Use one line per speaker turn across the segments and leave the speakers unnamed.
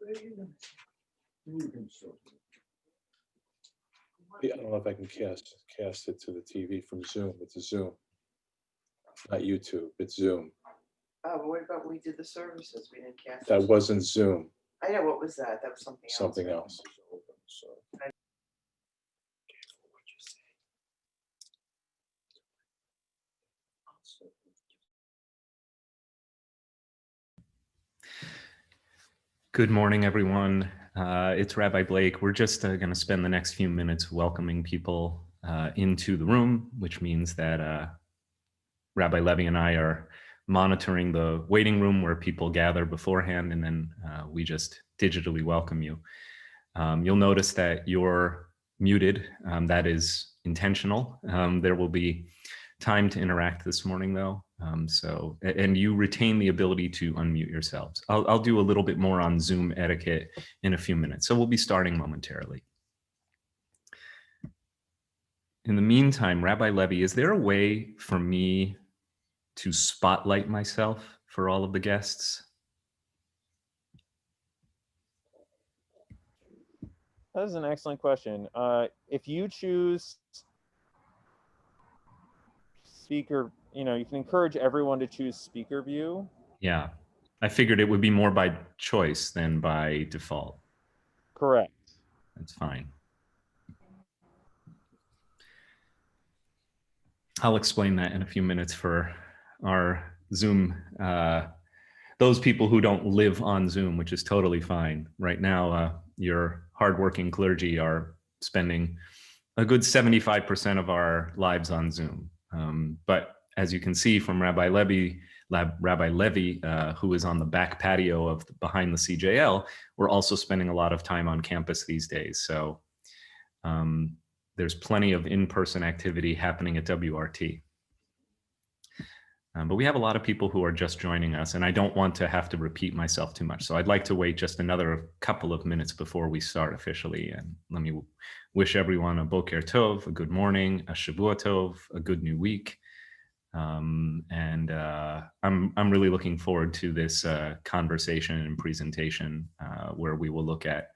I don't know if I can cast it to the TV from Zoom. It's a Zoom, not YouTube. It's Zoom.
Oh, but what about when we did the services? We didn't cast.
That wasn't Zoom.
I know, what was that? That was something else.
Something else. So.
Good morning, everyone. It's Rabbi Blake. We're just going to spend the next few minutes welcoming people into the room, which means that Rabbi Levy and I are monitoring the waiting room where people gather beforehand, and then we just digitally welcome you. You'll notice that you're muted. That is intentional. There will be time to interact this morning, though. And you retain the ability to unmute yourselves. I'll do a little bit more on Zoom etiquette in a few minutes. So we'll be starting momentarily. In the meantime, Rabbi Levy, is there a way for me to spotlight myself for all of the guests?
That is an excellent question. If you choose speaker, you can encourage everyone to choose speaker view.
Yeah, I figured it would be more by choice than by default.
Correct.
That's fine. I'll explain that in a few minutes for our Zoom, those people who don't live on Zoom, which is totally fine. Right now, your hardworking clergy are spending a good 75% of our lives on Zoom. But as you can see from Rabbi Levy, who is on the back patio of behind the CJL, we're also spending a lot of time on campus these days. So there's plenty of in-person activity happening at WRT. But we have a lot of people who are just joining us, and I don't want to have to repeat myself too much. So I'd like to wait just another couple of minutes before we start officially. And let me wish everyone a Boker Tov, a good morning, a Shavua Tov, a good new week. I'm really looking forward to this conversation and presentation where we will look at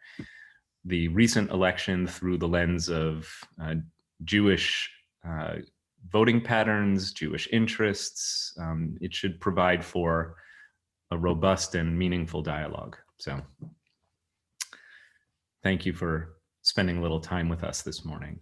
the recent election through the lens of Jewish voting patterns, Jewish interests. It should provide for a robust and meaningful dialogue. So thank you for spending a little time with us this morning.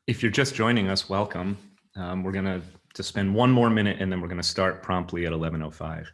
If you're just joining us, welcome. We're going to spend one more minute and then we're going to start promptly at 11:05.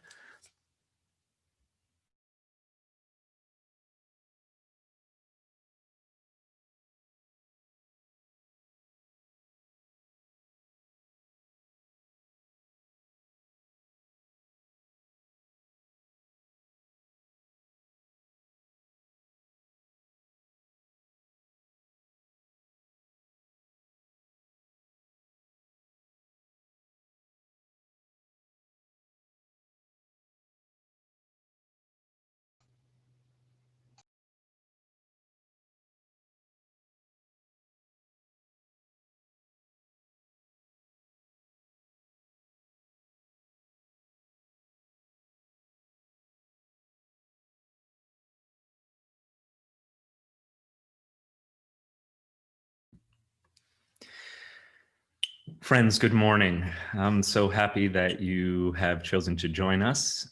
Friends, good morning. I'm so happy that you have chosen to join us.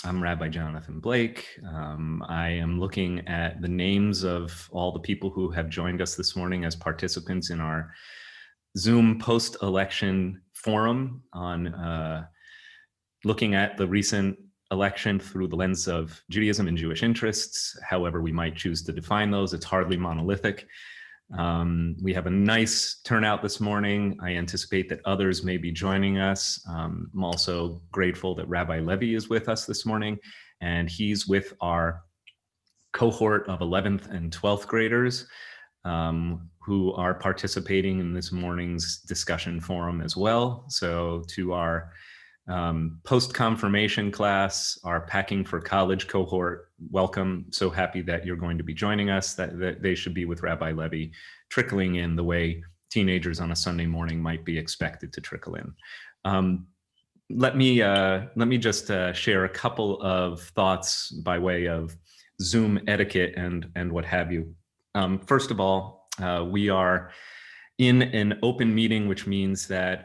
I'm Rabbi Jonathan Blake. I am looking at the names of all the people who have joined us this morning as participants in our Zoom post-election forum on looking at the recent election through the lens of Judaism and Jewish interests, however we might choose to define those. It's hardly monolithic. We have a nice turnout this morning. I anticipate that others may be joining us. I'm also grateful that Rabbi Levy is with us this morning, and he's with our cohort of 11th and 12th graders who are participating in this morning's discussion forum as well. So to our post-confirmation class, our Packing for College cohort, welcome. So happy that you're going to be joining us, that they should be with Rabbi Levy, trickling in the way teenagers on a Sunday morning might be expected to trickle in. Let me just share a couple of thoughts by way of Zoom etiquette and what have you. First of all, we are in an open meeting, which means that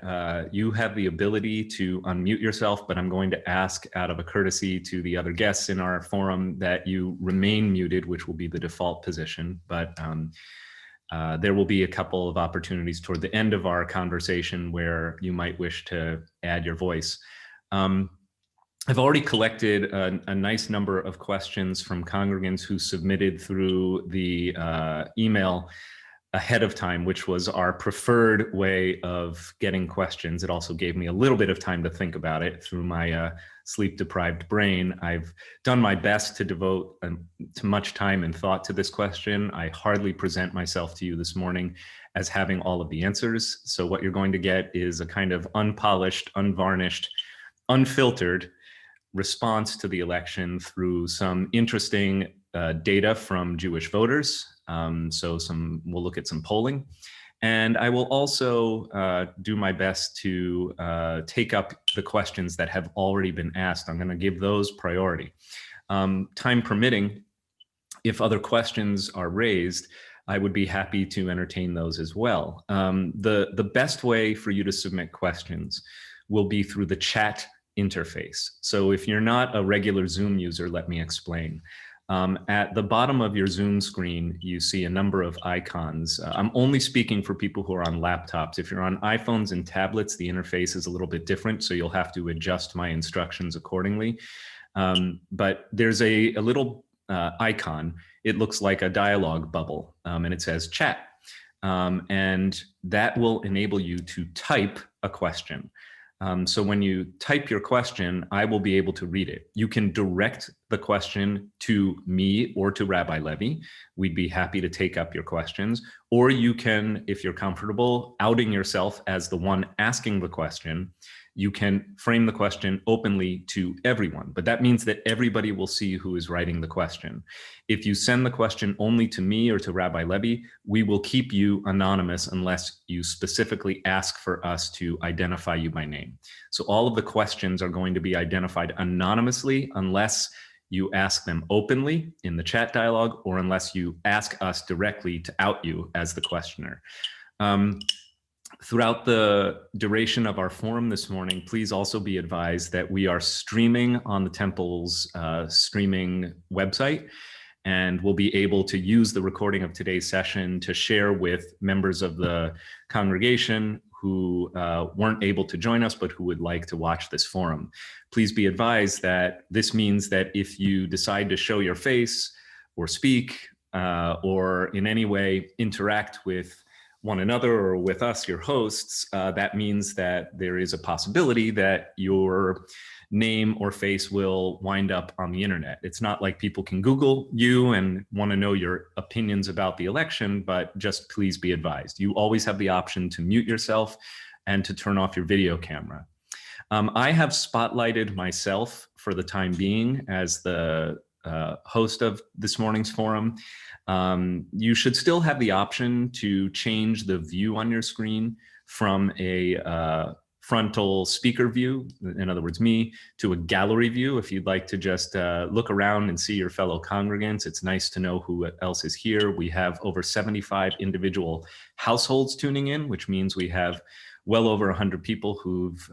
you have the ability to unmute yourself, but I'm going to ask out of a courtesy to the other guests in our forum that you remain muted, which will be the default position. But there will be a couple of opportunities toward the end of our conversation where you might wish to add your voice. I've already collected a nice number of questions from congregants who submitted through the email ahead of time, which was our preferred way of getting questions. It also gave me a little bit of time to think about it through my sleep-deprived brain. I've done my best to devote too much time and thought to this question. I hardly present myself to you this morning as having all of the answers. So what you're going to get is a kind of unpolished, unvarnished, unfiltered response to the election through some interesting data from Jewish voters. So we'll look at some polling. And I will also do my best to take up the questions that have already been asked. I'm going to give those priority. Time permitting, if other questions are raised, I would be happy to entertain those as well. The best way for you to submit questions will be through the chat interface. So if you're not a regular Zoom user, let me explain. At the bottom of your Zoom screen, you see a number of icons. I'm only speaking for people who are on laptops. If you're on iPhones and tablets, the interface is a little bit different, so you'll have to adjust my instructions accordingly. But there's a little icon. It looks like a dialogue bubble, and it says chat. And that will enable you to type a question. So when you type your question, I will be able to read it. You can direct the question to me or to Rabbi Levy. We'd be happy to take up your questions. Or you can, if you're comfortable, outing yourself as the one asking the question, you can frame the question openly to everyone. But that means that everybody will see who is writing the question. If you send the question only to me or to Rabbi Levy, we will keep you anonymous unless you specifically ask for us to identify you by name. So all of the questions are going to be identified anonymously unless you ask them openly in the chat dialogue or unless you ask us directly to out you as the questioner. Throughout the duration of our forum this morning, please also be advised that we are streaming on the Temple's streaming website, and we'll be able to use the recording of today's session to share with members of the congregation who weren't able to join us, but who would like to watch this forum. Please be advised that this means that if you decide to show your face or speak or in any way interact with one another or with us, your hosts, that means that there is a possibility that your name or face will wind up on the internet. It's not like people can Google you and want to know your opinions about the election, but just please be advised. You always have the option to mute yourself and to turn off your video camera. I have spotlighted myself for the time being as the host of this morning's forum. You should still have the option to change the view on your screen from a frontal speaker view, in other words, me, to a gallery view. If you'd like to just look around and see your fellow congregants, it's nice to know who else is here. We have over 75 individual households tuning in, which means we have well over 100 people who've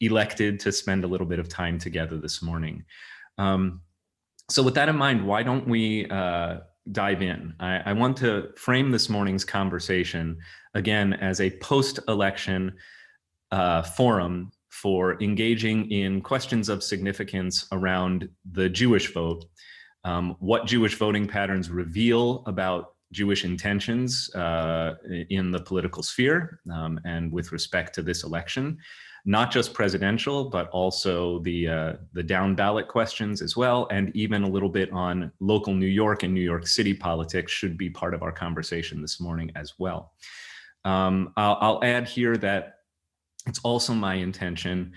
elected to spend a little bit of time together this morning. So with that in mind, why don't we dive in? I want to frame this morning's conversation again as a post-election forum for engaging in questions of significance around the Jewish vote, what Jewish voting patterns reveal about Jewish intentions in the political sphere and with respect to this election, not just presidential, but also the down ballot questions as well, and even a little bit on local New York and New York City politics should be part of our conversation this morning as well. I'll add here that it's also my intention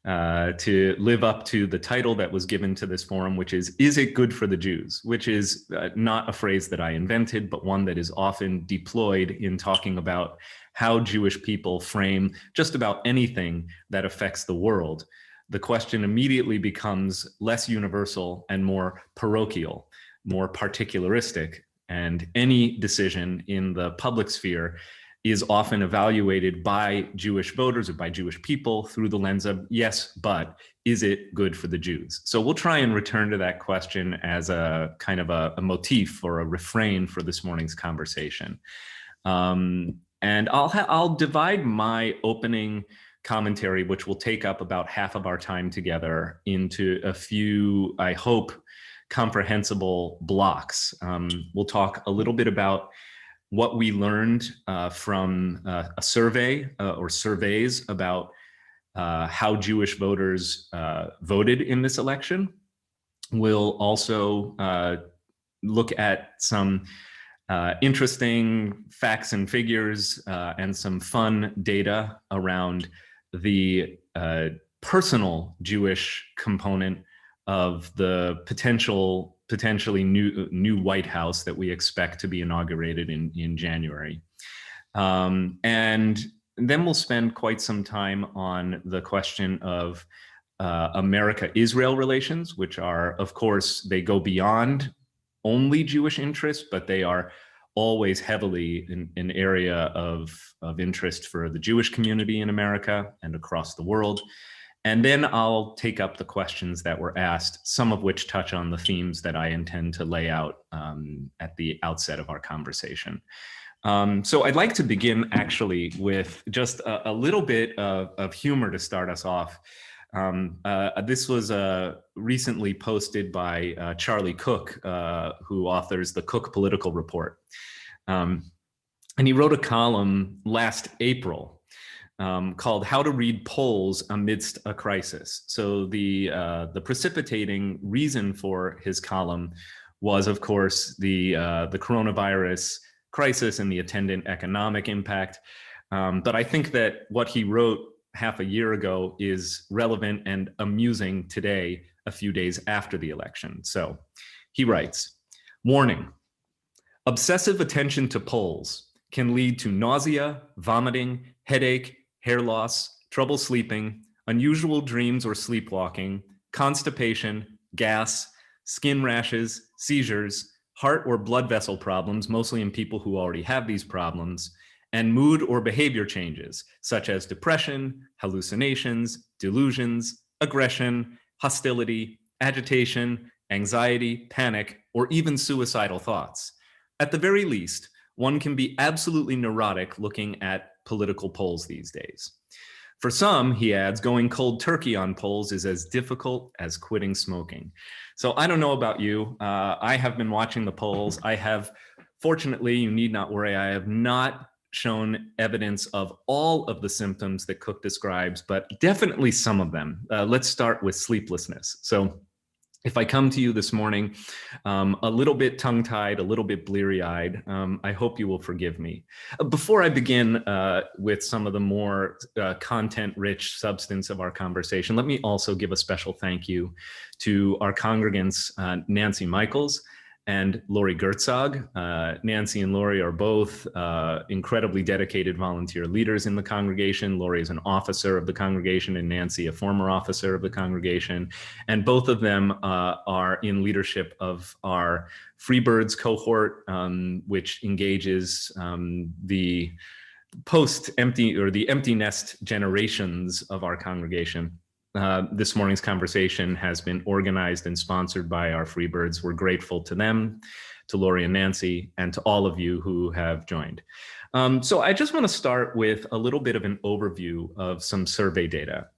to live up to the title that was given to this forum, which is it good for the Jews? Which is not a phrase that I invented, but one that is often deployed in talking about how Jewish people frame just about anything that affects the world. The question immediately becomes less universal and more parochial, more particularistic, and any decision in the public sphere is often evaluated by Jewish voters or by Jewish people through the lens of, yes, but is it good for the Jews? So we'll try and return to that question as a kind of a motif or a refrain for this morning's conversation. And I'll divide my opening commentary, which will take up about half of our time together, into a few, I hope, comprehensible blocks. We'll talk a little bit about what we learned from a survey or surveys about how Jewish voters voted in this election. We'll also look at some interesting facts and figures and some fun data around the personal Jewish component of the potentially new White House that we expect to be inaugurated in January. And then we'll spend quite some time on the question of America-Israel relations, which are, of course, they go beyond only Jewish interests, but they are always heavily an area of interest for the Jewish community in America and across the world. And then I'll take up the questions that were asked, some of which touch on the themes that I intend to lay out at the outset of our conversation. So I'd like to begin actually with just a little bit of humor to start us off. This was recently posted by Charlie Cook, who authors the Cook Political Report. And he wrote a column last April called "How to Read Polls Amidst a Crisis." So the precipitating reason for his column was, of course, the coronavirus crisis and the attendant economic impact. But I think that what he wrote half a year ago is relevant and amusing today, a few days after the election. So he writes, "Warning, obsessive attention to polls can lead to nausea, vomiting, headache, hair loss, trouble sleeping, unusual dreams or sleepwalking, constipation, gas, skin rashes, seizures, heart or blood vessel problems, mostly in people who already have these problems, and mood or behavior changes, such as depression, hallucinations, delusions, aggression, hostility, agitation, anxiety, panic, or even suicidal thoughts. At the very least, one can be absolutely neurotic looking at political polls these days. For some," he adds, "going cold turkey on polls is as difficult as quitting smoking." So I don't know about you. I have been watching the polls. I have, fortunately, you need not worry, I have not shown evidence of all of the symptoms that Cook describes, but definitely some of them. Let's start with sleeplessness. So if I come to you this morning a little bit tongue-tied, a little bit bleary-eyed, I hope you will forgive me. Before I begin with some of the more content-rich substance of our conversation, let me also give a special thank you to our congregants, Nancy Michaels and Lori Gertzog. Nancy and Lori are both incredibly dedicated volunteer leaders in the congregation. Lori is an officer of the congregation and Nancy a former officer of the congregation. And both of them are in leadership of our Freebirds cohort, which engages the post-empty or the empty nest generations of our congregation. This morning's conversation has been organized and sponsored by our Freebirds. We're grateful to them, to Lori and Nancy, and to all of you who have joined. So I just want to start with a little bit of an overview of some survey data.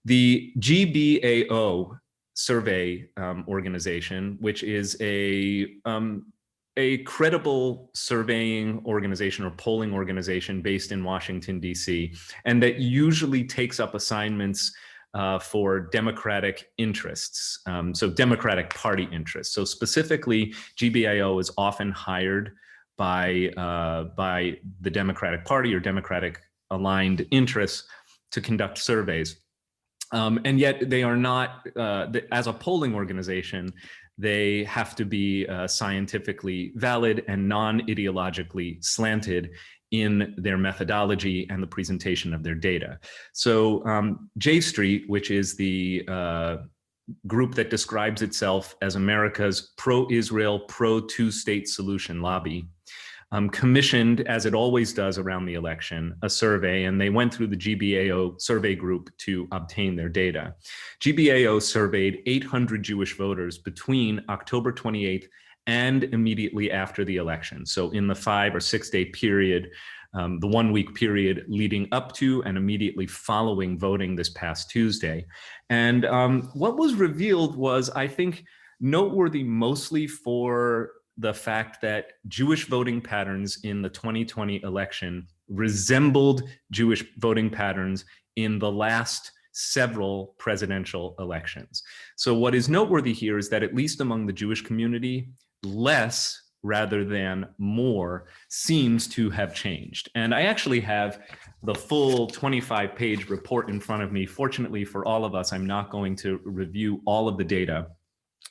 The GBAO survey organization, which is a credible surveying organization or polling organization based in Washington, D.C., and that usually takes up assignments for Democratic interests, so Democratic Party interests. So specifically, GBAO is often hired by the Democratic Party or Democratic aligned interests to conduct surveys. And yet they are not, as a polling organization, they have to be scientifically valid and non-ideologically slanted in their methodology and the presentation of their data. So J Street, which is the group that describes itself as America's pro-Israel, pro-two-state solution lobby, commissioned, as it always does around the election, a survey, and they went through the GBAO survey group to obtain their data. GBAO surveyed 800 Jewish voters between October 28th and immediately after the election. So in the 5 or 6 day period, the 1 week period leading up to and immediately following voting this past Tuesday. And what was revealed was, I think, noteworthy mostly for the fact that Jewish voting patterns in the 2020 election resembled Jewish voting patterns in the last several presidential elections. So what is noteworthy here is that, at least among the Jewish community, less rather than more seems to have changed. And I actually have the full 25-page report in front of me. Fortunately for all of us, I'm not going to review all of the data,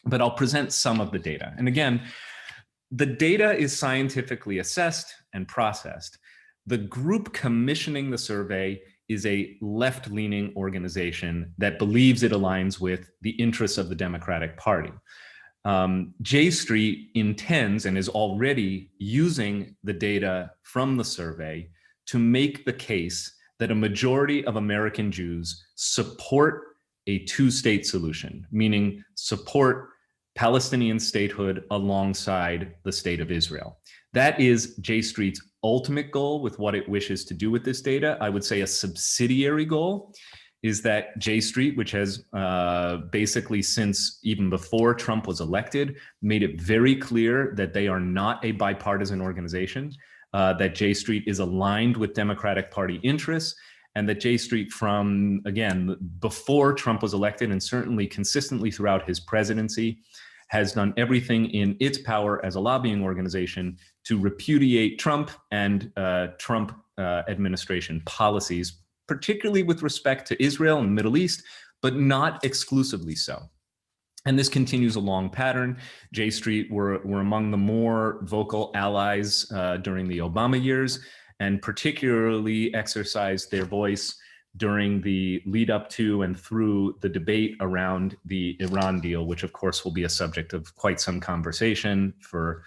but I'll present some of the data. And again, the data is scientifically assessed and processed. The group commissioning the survey is a left-leaning organization that believes it aligns with the interests of the Democratic Party. J Street intends and is already using the data from the survey to make the case that a majority of American Jews support a two-state solution, meaning support Palestinian statehood alongside the state of Israel. That is J Street's ultimate goal with what it wishes to do with this data. I would say a subsidiary goal is that J Street, which has basically since even before Trump was elected, made it very clear that they are not a bipartisan organization, that J Street is aligned with Democratic Party interests, and that J Street, from, again, before Trump was elected and certainly consistently throughout his presidency, has done everything in its power as a lobbying organization to repudiate Trump and Trump administration policies, particularly with respect to Israel and the Middle East, but not exclusively so. And this continues a long pattern. J Street were among the more vocal allies during the Obama years, and particularly exercised their voice during the lead up to and through the debate around the Iran deal, which of course will be a subject of quite some conversation for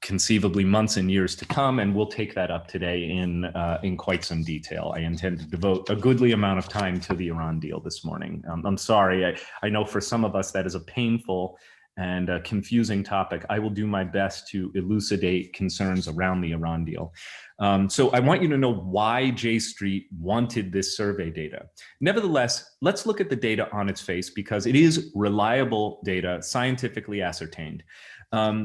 conceivably months and years to come, and we'll take that up today in quite some detail. I intend to devote a goodly amount of time to the Iran deal this morning. I'm sorry, I know for some of us that is a painful and a confusing topic. I will do my best to elucidate concerns around the Iran deal. So I want you to know why J Street wanted this survey data. Nevertheless, let's look at the data on its face, because it is reliable data, scientifically ascertained.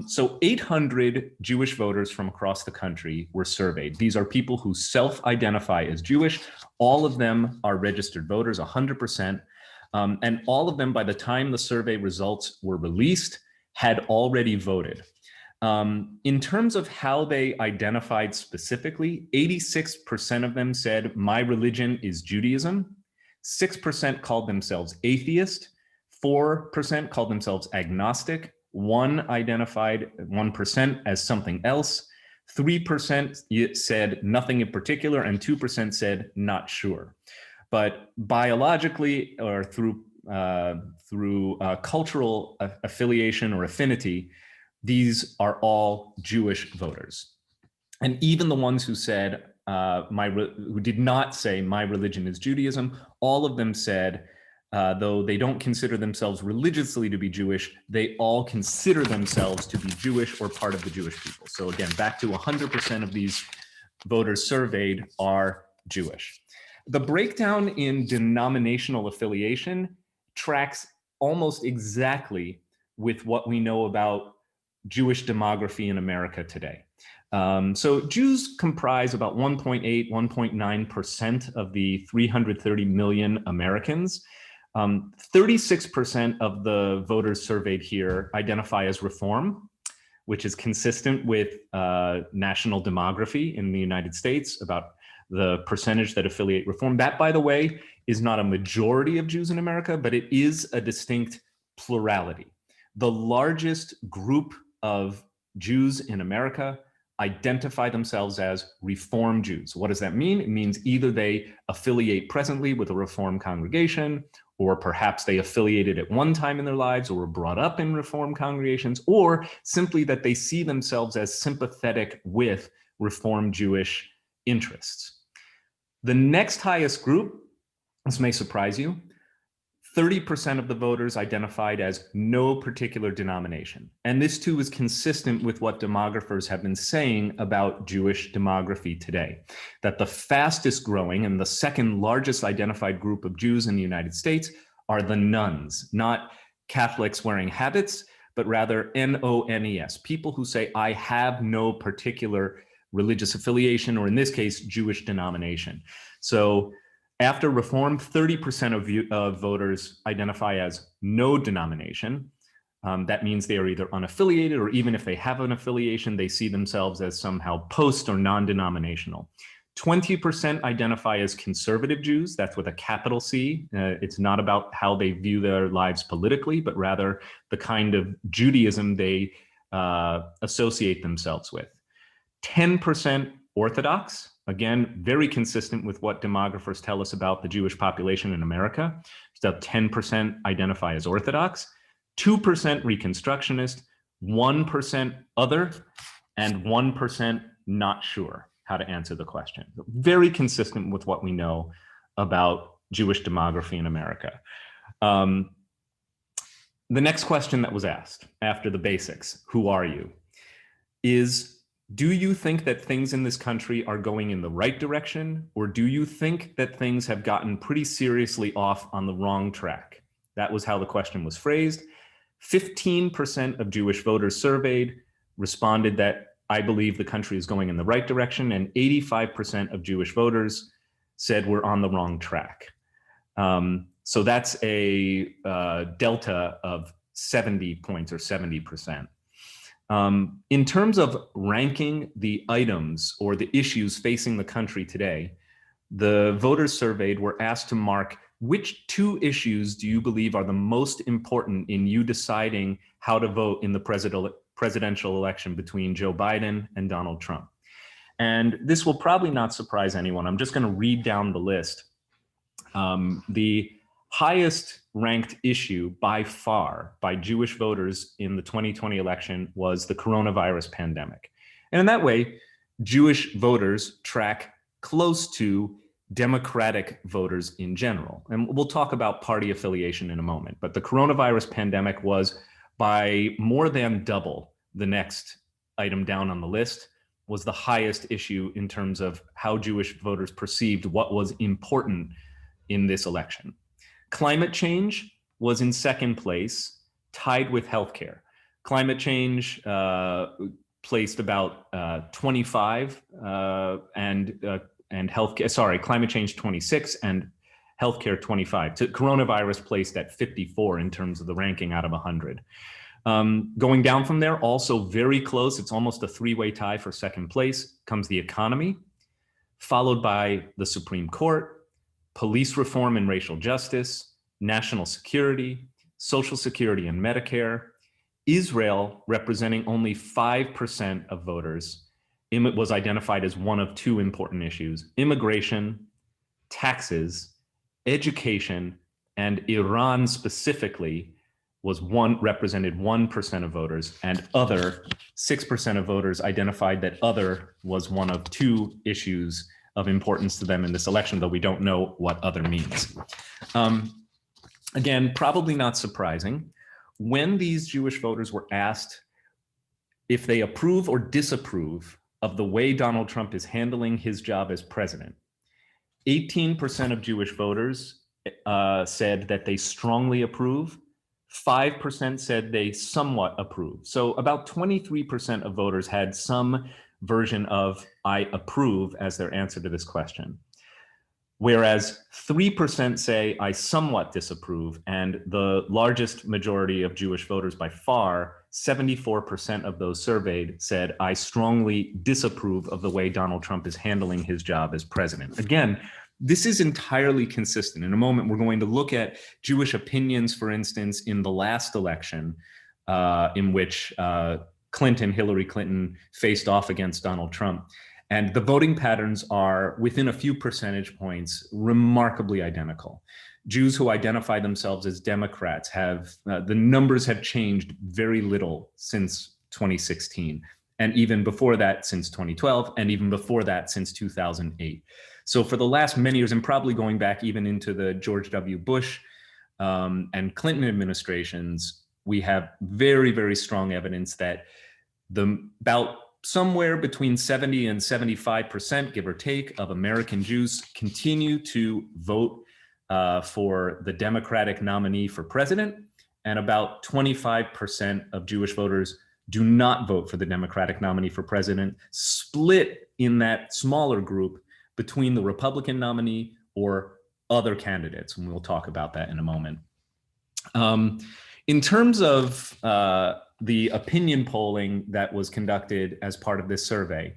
So 800 Jewish voters from across the country were surveyed. These are people who self-identify as Jewish. All of them are registered voters, 100%. And all of them, by the time the survey results were released, had already voted. In terms of how they identified specifically, 86% of them said, my religion is Judaism. 6% called themselves atheist. 4% called themselves agnostic. 1% identified 1% as something else. 3% said nothing in particular, and 2% said not sure. But biologically or through cultural affiliation or affinity, these are all Jewish voters. And even the ones who said, who did not say my religion is Judaism, all of them said, though they don't consider themselves religiously to be Jewish, they all consider themselves to be Jewish or part of the Jewish people. So again, back to 100% of these voters surveyed are Jewish. The breakdown in denominational affiliation tracks almost exactly with what we know about Jewish demography in America today. So Jews comprise about 1.8, 1.9% of the 330 million Americans. 36% of the voters surveyed here identify as Reform, which is consistent with national demography in the United States, about the percentage that affiliate Reform. That, by the way, is not a majority of Jews in America, but it is a distinct plurality. The largest group of Jews in America identify themselves as Reform Jews. What does that mean? It means either they affiliate presently with a Reform congregation, or perhaps they affiliated at one time in their lives or were brought up in Reform congregations, or simply that they see themselves as sympathetic with Reform Jewish interests. The next highest group, this may surprise you, 30% of the voters identified as no particular denomination. And this too is consistent with what demographers have been saying about Jewish demography today, that the fastest growing and the second largest identified group of Jews in the United States are the nones, not Catholics wearing habits, but rather N-O-N-E-S, people who say, I have no particular religious affiliation, or in this case, Jewish denomination. So after Reform, 30% of voters identify as no denomination. That means they are either unaffiliated, or even if they have an affiliation, they see themselves as somehow post or non-denominational. 20% identify as conservative Jews. That's with a capital C. It's not about how they view their lives politically, but rather the kind of Judaism they associate themselves with. 10% Orthodox. Again, very consistent with what demographers tell us about the Jewish population in America. So 10% identify as Orthodox, 2% Reconstructionist, 1% other, and 1% not sure how to answer the question. Very consistent with what we know about Jewish demography in America. The next question that was asked after the basics, who are you, is, do you think that things in this country are going in the right direction, or do you think that things have gotten pretty seriously off on the wrong track? That was how the question was phrased. 15% of Jewish voters surveyed responded that I believe the country is going in the right direction, and 85% of Jewish voters said we're on the wrong track. So that's a delta of 70 points, or 70%. In terms of ranking the items or the issues facing the country today, the voters surveyed were asked to mark which two issues do you believe are the most important in you deciding how to vote in the presidential election between Joe Biden and Donald Trump. And this will probably not surprise anyone. I'm just going to read down the list. The highest ranked issue by far by Jewish voters in the 2020 election was the coronavirus pandemic. And in that way, Jewish voters track close to Democratic voters in general. And we'll talk about party affiliation in a moment, but the coronavirus pandemic was by more than double the next item down on the list, was the highest issue in terms of how Jewish voters perceived what was important in this election. Climate change was in second place, tied with healthcare. Climate change placed about 25 and healthcare, sorry, climate change 26 and healthcare 25. Coronavirus placed at 54 in terms of the ranking out of 100. Going down from there, also very close, it's almost a three-way tie for second place, comes the economy, followed by the Supreme Court, police reform and racial justice, national security, Social Security and Medicare. Israel, representing only 5% of voters, was identified as one of two important issues: immigration, taxes, education, and Iran specifically represented 1% of voters, and other 6% of voters identified that other was one of two issues of importance to them in this election, though we don't know what other means. Again, probably not surprising. When these Jewish voters were asked if they approve or disapprove of the way Donald Trump is handling his job as president, 18% of Jewish voters said that they strongly approve. 5% said they somewhat approve. So about 23% of voters had some version of "I approve" as their answer to this question. Whereas 3% say "I somewhat disapprove," and the largest majority of Jewish voters by far, 74% of those surveyed, said "I strongly disapprove of the way Donald Trump is handling his job as president." Again, this is entirely consistent. In a moment, we're going to look at Jewish opinions, for instance, in the last election in which Hillary Clinton faced off against Donald Trump. And the voting patterns are, within a few percentage points, remarkably identical. Jews who identify themselves as Democrats have, the numbers have changed very little since 2016. And even before that, since 2012, and even before that, since 2008. So for the last many years, and probably going back even into the George W. Bush and Clinton administrations, we have very, very strong evidence that about somewhere between 70 and 75%, give or take, of American Jews continue to vote for the Democratic nominee for president, and about 25% of Jewish voters do not vote for the Democratic nominee for president, split in that smaller group between the Republican nominee or other candidates, and we'll talk about that in a moment. In terms of the opinion polling that was conducted as part of this survey,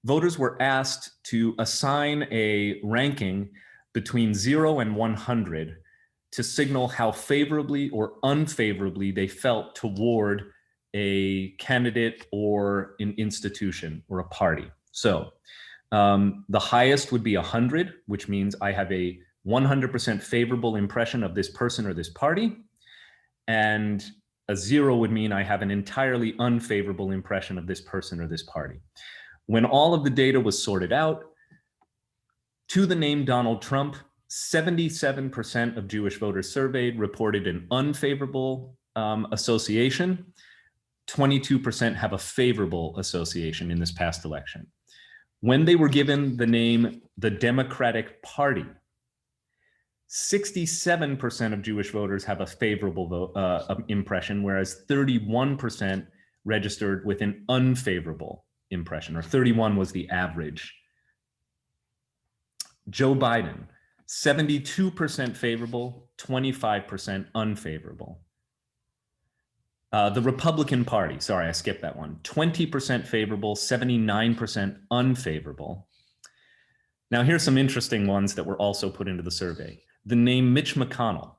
voters were asked to assign a ranking between 0 and 100 to signal how favorably or unfavorably they felt toward a candidate or an institution or a party. So the highest would be 100, which means I have a 100% favorable impression of this person or this party. And a 0 would mean I have an entirely unfavorable impression of this person or this party. When all of the data was sorted out, to the name Donald Trump, 77% of Jewish voters surveyed reported an unfavorable association. 22% have a favorable association in this past election. When they were given the name the Democratic Party, 67% of Jewish voters have a favorable impression, whereas 31% registered with an unfavorable impression, or 31 was the average. Joe Biden, 72% favorable, 25% unfavorable. The Republican Party, sorry, I skipped that one, 20% favorable, 79% unfavorable. Now here's some interesting ones that were also put into the survey. The name Mitch McConnell,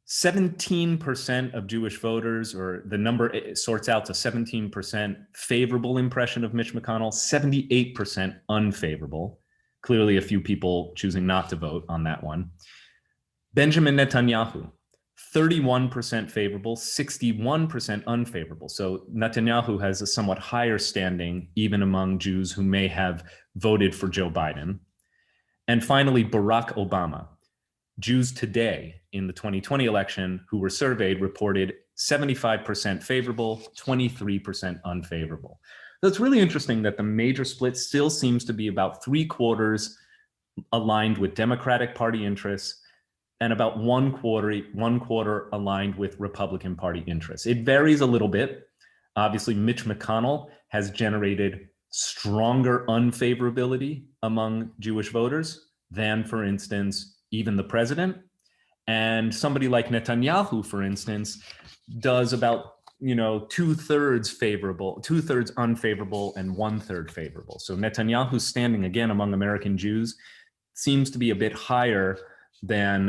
17% of Jewish voters, or the number sorts out to 17% favorable impression of Mitch McConnell, 78% unfavorable. Clearly a few people choosing not to vote on that one. Benjamin Netanyahu, 31% favorable, 61% unfavorable. So Netanyahu has a somewhat higher standing even among Jews who may have voted for Joe Biden. And finally, Barack Obama. Jews today in the 2020 election who were surveyed reported 75% favorable, 23% unfavorable. So it's really interesting that the major split still seems to be about 3/4 aligned with Democratic Party interests and about one quarter aligned with Republican Party interests. It varies a little bit. Obviously, Mitch McConnell has generated stronger unfavorability among Jewish voters than, for instance, even the president. And somebody like Netanyahu, for instance, does about 2/3 favorable, 2/3 unfavorable, and 1/3 favorable. So Netanyahu's standing again among American Jews seems to be a bit higher than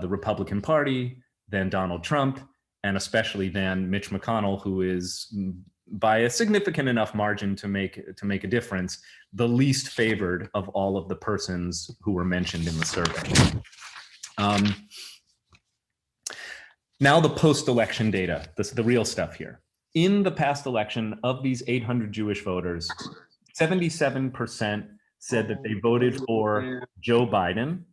the Republican Party, than Donald Trump, and especially than Mitch McConnell, who is, by a significant enough margin to make a difference, the least favored of all of the persons who were mentioned in the survey. Now the post-election data, the real stuff here. In the past election, of these 800 Jewish voters, 77% said that they voted for Joe Biden.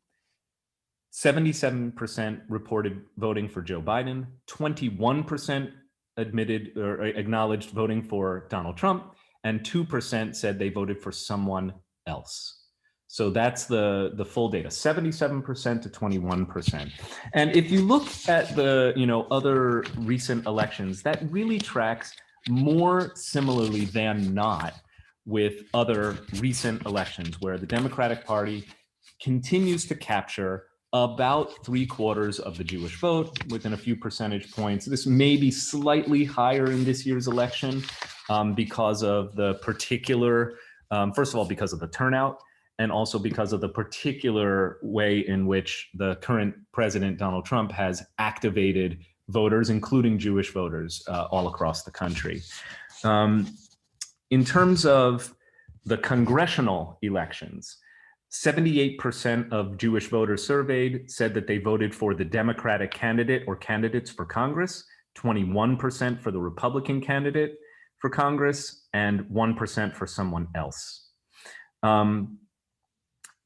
77% reported voting for Joe Biden. 21% admitted or acknowledged voting for Donald Trump, and 2% said they voted for someone else. So that's the full data, 77% to 21%. And if you look at the other recent elections, that really tracks more similarly than not with other recent elections where the Democratic Party continues to capture about 3/4 of the Jewish vote within a few percentage points. This may be slightly higher in this year's election because of the particular, first of all, because of the turnout, and also because of the particular way in which the current president, Donald Trump, has activated voters, including Jewish voters, all across the country. In terms of the congressional elections, 78% of Jewish voters surveyed said that they voted for the Democratic candidate or candidates for Congress, 21% for the Republican candidate for Congress, and 1% for someone else.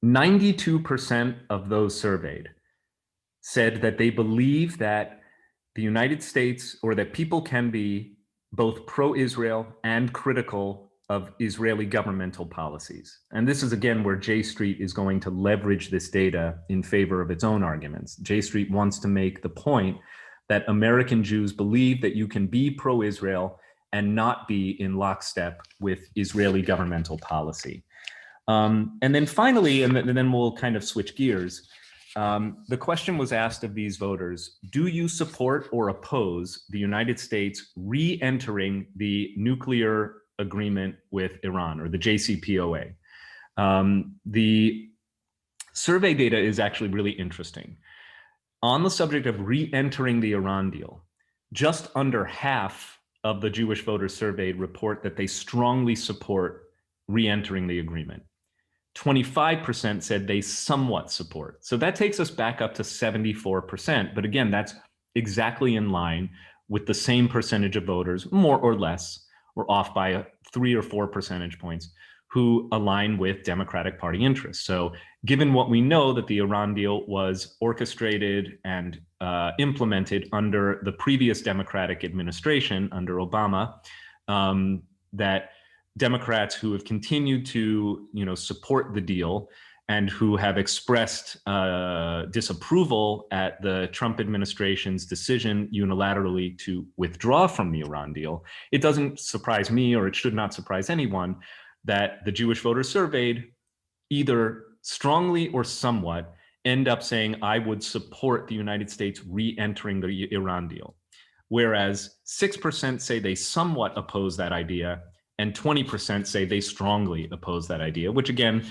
92% of those surveyed said that they believe that the United States, or that people can be both pro-Israel and critical of Israeli governmental policies. And this is, again, where J Street is going to leverage this data in favor of its own arguments. J Street wants to make the point that American Jews believe that you can be pro-Israel and not be in lockstep with Israeli governmental policy. And then finally, and then we'll kind of switch gears, the question was asked of these voters, do you support or oppose the United States re-entering the nuclear agreement with Iran, or the JCPOA? The survey data is actually really interesting. On the subject of re-entering the Iran deal, just under half of the Jewish voters surveyed report that they strongly support re-entering the agreement. 25% said they somewhat support. So that takes us back up to 74%. But again, that's exactly in line with the same percentage of voters, more or less, or off by 3 or 4 percentage points, who align with Democratic Party interests. So given what we know, that the Iran deal was orchestrated and implemented under the previous Democratic administration, under Obama, that Democrats who have continued to support the deal and who have expressed disapproval at the Trump administration's decision unilaterally to withdraw from the Iran deal, it doesn't surprise me, or it should not surprise anyone, that the Jewish voters surveyed, either strongly or somewhat, end up saying, I would support the United States re-entering the Iran deal. Whereas 6% say they somewhat oppose that idea, and 20% say they strongly oppose that idea, which again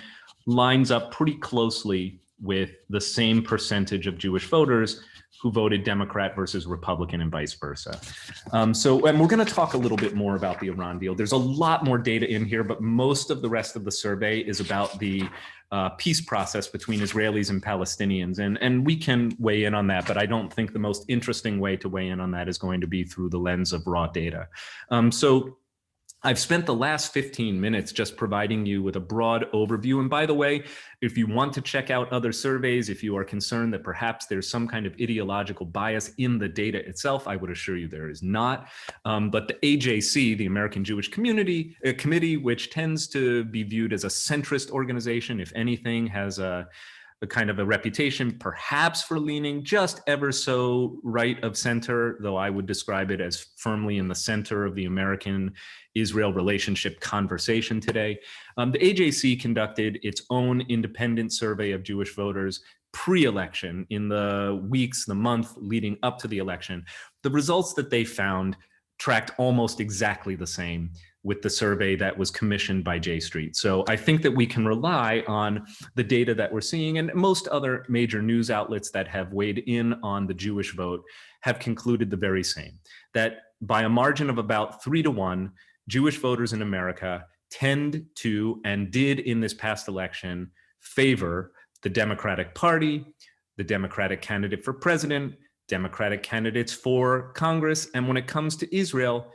lines up pretty closely with the same percentage of Jewish voters who voted Democrat versus Republican and vice versa. And we're going to talk a little bit more about the Iran deal. There's a lot more data in here, but most of the rest of the survey is about the peace process between Israelis and Palestinians. And we can weigh in on that, but I don't think the most interesting way to weigh in on that is going to be through the lens of raw data. So I've spent the last 15 minutes just providing you with a broad overview. And by the way, if you want to check out other surveys, if you are concerned that perhaps there's some kind of ideological bias in the data itself, I would assure you there is not. But the AJC, the American Jewish Community Committee, which tends to be viewed as a centrist organization, if anything, has a kind of a reputation perhaps for leaning just ever so right of center, though I would describe it as firmly in the center of the American-Israel relationship conversation today. The AJC conducted its own independent survey of Jewish voters pre-election in the weeks, the month leading up to the election. The results that they found tracked almost exactly the same with the survey that was commissioned by J Street. So I think that we can rely on the data that we're seeing, and most other major news outlets that have weighed in on the Jewish vote have concluded the very same, that by a margin of about 3 to 1, Jewish voters in America tend to, and did in this past election, favor the Democratic Party, the Democratic candidate for president, Democratic candidates for Congress. And when it comes to Israel,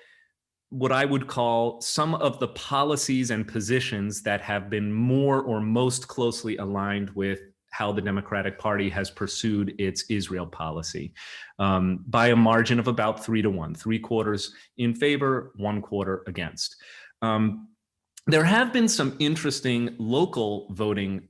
what I would call some of the policies and positions that have been more or most closely aligned with how the Democratic Party has pursued its Israel policy, by a margin of about 3-1, 3/4 in favor, 1/4 against. There have been some interesting local voting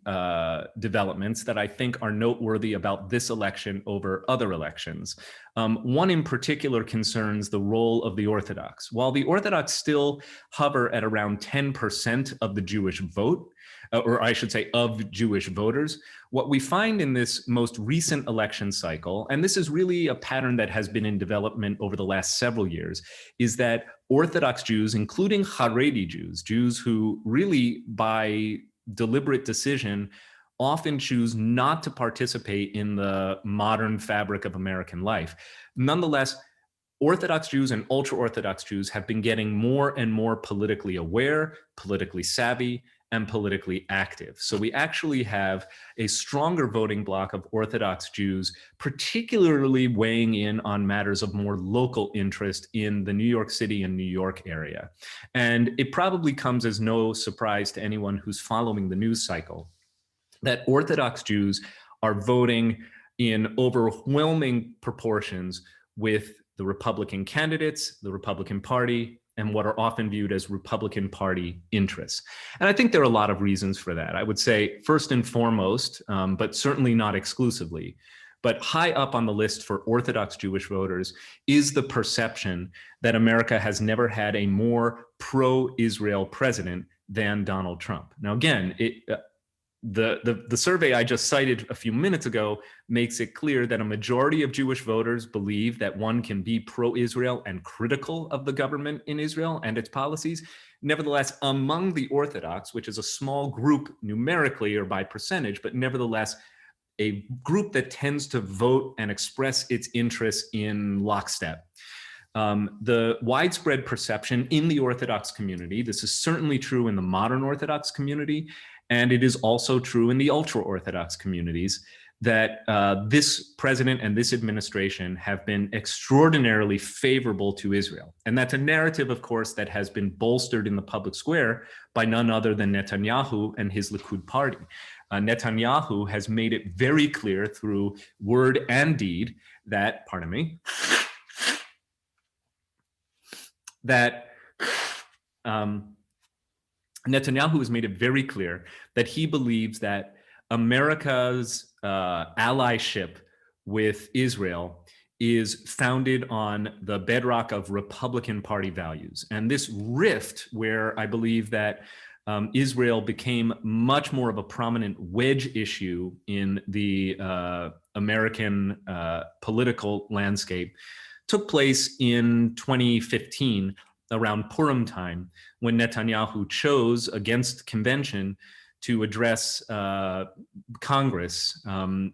developments that I think are noteworthy about this election over other elections. One in particular concerns the role of the Orthodox. While the Orthodox still hover at around 10% of the Jewish vote, or I should say of Jewish voters, what we find in this most recent election cycle, and this is really a pattern that has been in development over the last several years, is that Orthodox Jews, including Haredi Jews, Jews who really by deliberate decision often choose not to participate in the modern fabric of American life. Nonetheless, Orthodox Jews and ultra-Orthodox Jews have been getting more and more politically aware, politically savvy, and politically active. So we actually have a stronger voting bloc of Orthodox Jews, particularly weighing in on matters of more local interest in the New York City and New York area. And it probably comes as no surprise to anyone who's following the news cycle that Orthodox Jews are voting in overwhelming proportions with the Republican candidates, the Republican Party, and what are often viewed as Republican Party interests. And I think there are a lot of reasons for that. I would say first and foremost, but certainly not exclusively, but high up on the list for Orthodox Jewish voters is the perception that America has never had a more pro-Israel president than Donald Trump. Now, again, the survey I just cited a few minutes ago makes it clear that a majority of Jewish voters believe that one can be pro-Israel and critical of the government in Israel and its policies. Nevertheless, among the Orthodox, which is a small group numerically or by percentage, but nevertheless a group that tends to vote and express its interests in lockstep. The widespread perception in the Orthodox community, this is certainly true in the modern Orthodox community, and it is also true in the ultra-Orthodox communities, that this president and this administration have been extraordinarily favorable to Israel. And that's a narrative, of course, that has been bolstered in the public square by none other than Netanyahu and his Likud party. Netanyahu has made it very clear through word and deed that, pardon me, that Netanyahu has made it very clear that he believes that America's allyship with Israel is founded on the bedrock of Republican Party values. And this rift, where I believe that Israel became much more of a prominent wedge issue in the American political landscape, took place in 2015 around Purim time, when Netanyahu chose, against convention, to address Congress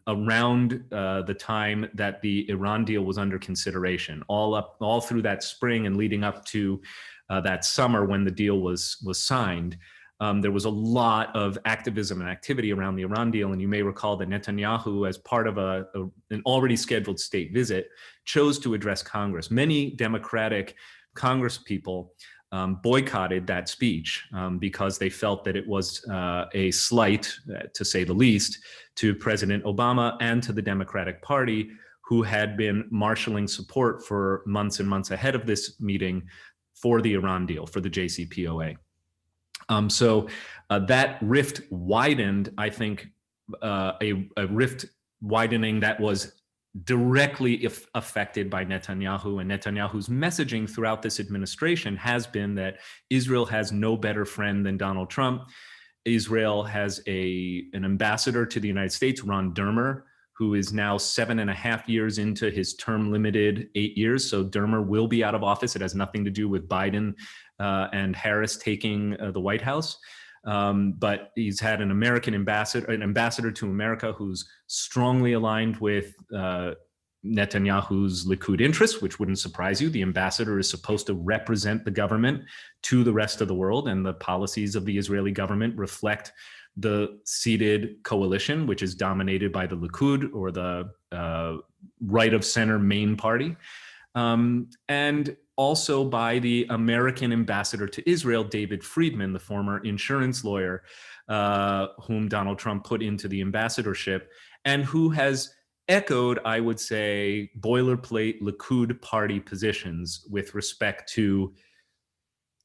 around the time that the Iran deal was under consideration, all through that spring and leading up to that summer when the deal was signed. There was a lot of activism and activity around the Iran deal, and you may recall that Netanyahu, as part of an already scheduled state visit, chose to address Congress. Many Democratic Congress people boycotted that speech because they felt that it was a slight, to say the least, to President Obama and to the Democratic Party, who had been marshaling support for months and months ahead of this meeting for the Iran deal, for the JCPOA. So that rift widened, I think, a rift widening that was directly affected by Netanyahu, and Netanyahu's messaging throughout this administration has been that Israel has no better friend than Donald Trump. Israel has an ambassador to the United States, Ron Dermer, who is now 7.5 years into his term limited 8 years. So Dermer will be out of office. It has nothing to do with Biden and Harris taking the White House. But he's had an ambassador to America who's strongly aligned with Netanyahu's Likud interests, which wouldn't surprise you. The ambassador is supposed to represent the government to the rest of the world, and the policies of the Israeli government reflect the seated coalition, which is dominated by the Likud, or the right of center main party, and also by the American ambassador to Israel, David Friedman, the former insurance lawyer, whom Donald Trump put into the ambassadorship, and who has echoed, I would say, boilerplate Likud party positions with respect to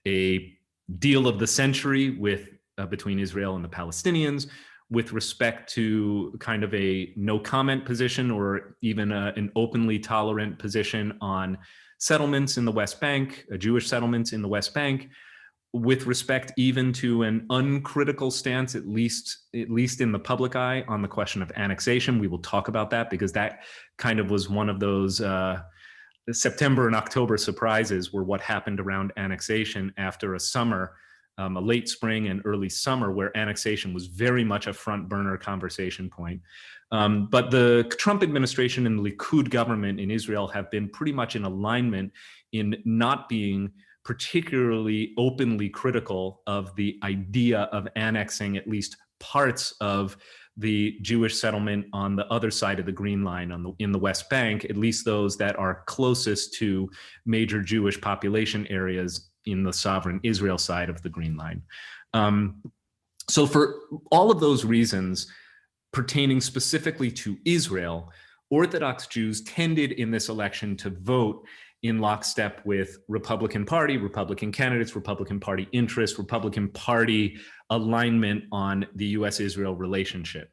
a deal of the century with between Israel and the Palestinians, with respect to kind of a no comment position or even an openly tolerant position on settlements in the West Bank, Jewish settlements in the West Bank, with respect even to an uncritical stance, at least in the public eye, on the question of annexation. We will talk about that because that kind of was one of those September and October surprises, were what happened around annexation after a summer, a late spring and early summer, where annexation was very much a front burner conversation point. But the Trump administration and the Likud government in Israel have been pretty much in alignment in not being particularly openly critical of the idea of annexing at least parts of the Jewish settlement on the other side of the Green Line in the West Bank, at least those that are closest to major Jewish population areas in the sovereign Israel side of the Green Line. So for all of those reasons, pertaining specifically to Israel, Orthodox Jews tended in this election to vote in lockstep with Republican Party, Republican candidates, Republican Party interests, Republican Party alignment on the US-Israel relationship.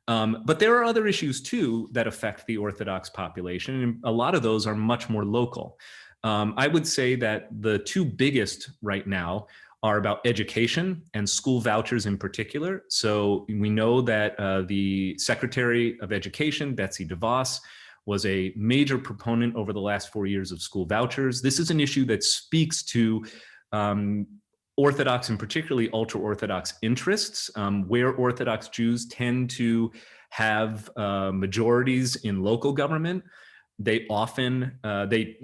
But there are other issues too that affect the Orthodox population, and a lot of those are much more local. I would say that the two biggest right now are about education and school vouchers in particular. So we know that the Secretary of Education, Betsy DeVos, was a major proponent over the last 4 years of school vouchers. This is an issue that speaks to Orthodox and particularly ultra-Orthodox interests, where Orthodox Jews tend to have majorities in local government.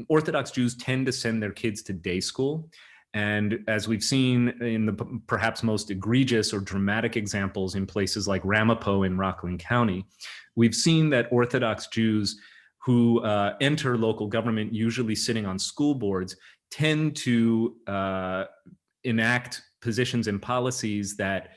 Orthodox Jews tend to send their kids to day school. And as we've seen in the perhaps most egregious or dramatic examples in places like Ramapo in Rockland County, we've seen that Orthodox Jews who enter local government, usually sitting on school boards, tend to enact positions and policies that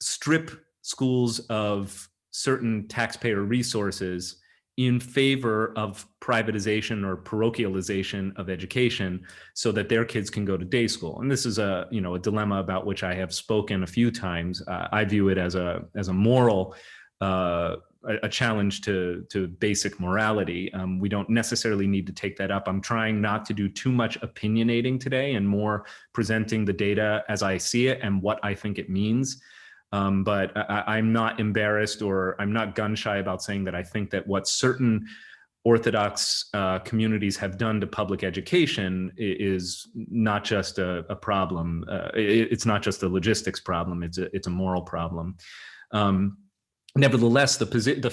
strip schools of certain taxpayer resources in favor of privatization or parochialization of education so that their kids can go to day school. And this is a dilemma about which I have spoken a few times. I view it as a moral a challenge to basic morality. We don't necessarily need to take that up. I'm trying not to do too much opinionating today and more presenting the data as I see it and what I think it means. But I'm not embarrassed or I'm not gun shy about saying that I think that what certain Orthodox communities have done to public education is not just a problem. It's not just a logistics problem. It's a moral problem. Nevertheless, the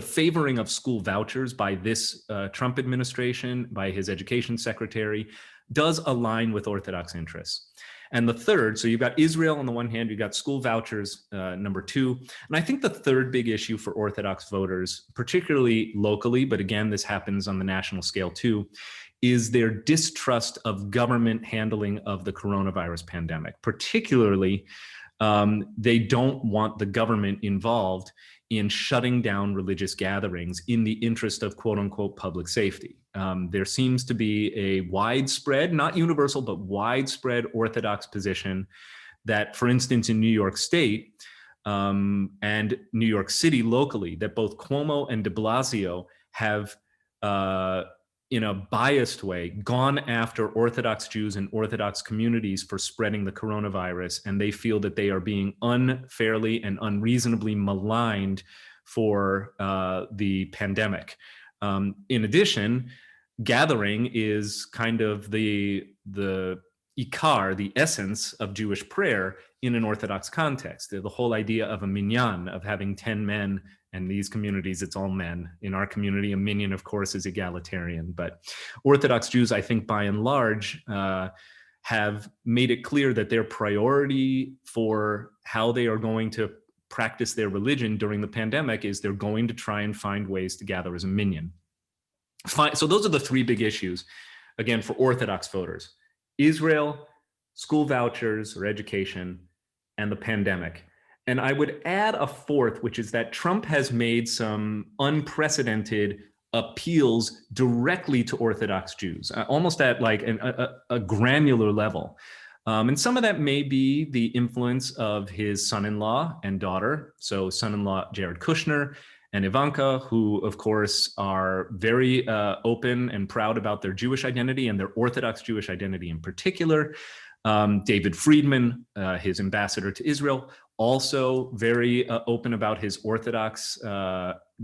favoring of school vouchers by this Trump administration, by his education secretary, does align with Orthodox interests. And the third, so you've got Israel on the one hand, you've got school vouchers, number two. And I think the third big issue for Orthodox voters, particularly locally, but again, this happens on the national scale too, is their distrust of government handling of the coronavirus pandemic. Particularly, they don't want the government involved in shutting down religious gatherings in the interest of quote unquote public safety. There seems to be a widespread, not universal, but widespread Orthodox position that, for instance, in New York State and New York City locally, that both Cuomo and de Blasio have in a biased way, gone after Orthodox Jews and Orthodox communities for spreading the coronavirus, and they feel that they are being unfairly and unreasonably maligned for the pandemic. In addition, gathering is kind of the ikar, the essence of Jewish prayer in an Orthodox context. The whole idea of a minyan, of having 10 men, and these communities, it's all men. In our community, a minyan, of course, is egalitarian. But Orthodox Jews, I think, by and large, have made it clear that their priority for how they are going to practice their religion during the pandemic is they're going to try and find ways to gather as a minyan. So those are the three big issues, again, for Orthodox voters: Israel, school vouchers or education, and the pandemic. And I would add a fourth, which is that Trump has made some unprecedented appeals directly to Orthodox Jews, almost at like a granular level. And some of that may be the influence of his son-in-law and daughter. So son-in-law Jared Kushner and Ivanka, who of course are very open and proud about their Jewish identity and their Orthodox Jewish identity in particular. David Friedman, his ambassador to Israel, also very open about his Orthodox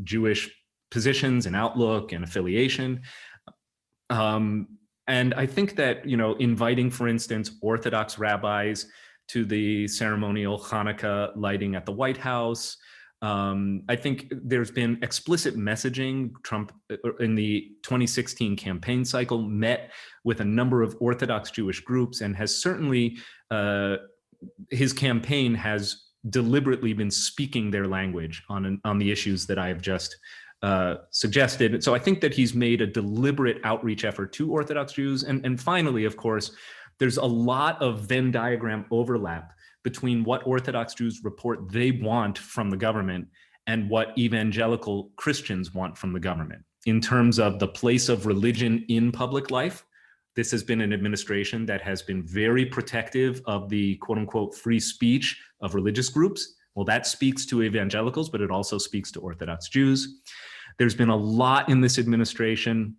Jewish positions and outlook and affiliation. And I think that, you know, inviting, for instance, Orthodox rabbis to the ceremonial Hanukkah lighting at the White House, I think there's been explicit messaging. Trump, in the 2016 campaign cycle, met with a number of Orthodox Jewish groups and has certainly, his campaign has deliberately been speaking their language on the issues that I have just suggested. So I think that he's made a deliberate outreach effort to Orthodox Jews. And finally, of course, there's a lot of Venn diagram overlap between what Orthodox Jews report they want from the government and what evangelical Christians want from the government. In terms of the place of religion in public life, this has been an administration that has been very protective of the quote unquote free speech of religious groups. Well, that speaks to evangelicals, but it also speaks to Orthodox Jews. There's been a lot in this administration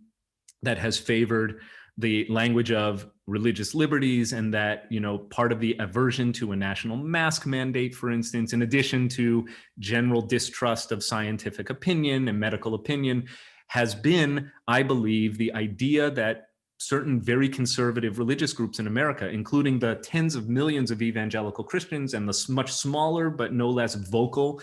that has favored the language of religious liberties, and that, you know, part of the aversion to a national mask mandate, for instance, in addition to general distrust of scientific opinion and medical opinion, has been, I believe, the idea that certain very conservative religious groups in America, including the tens of millions of evangelical Christians and the much smaller but no less vocal,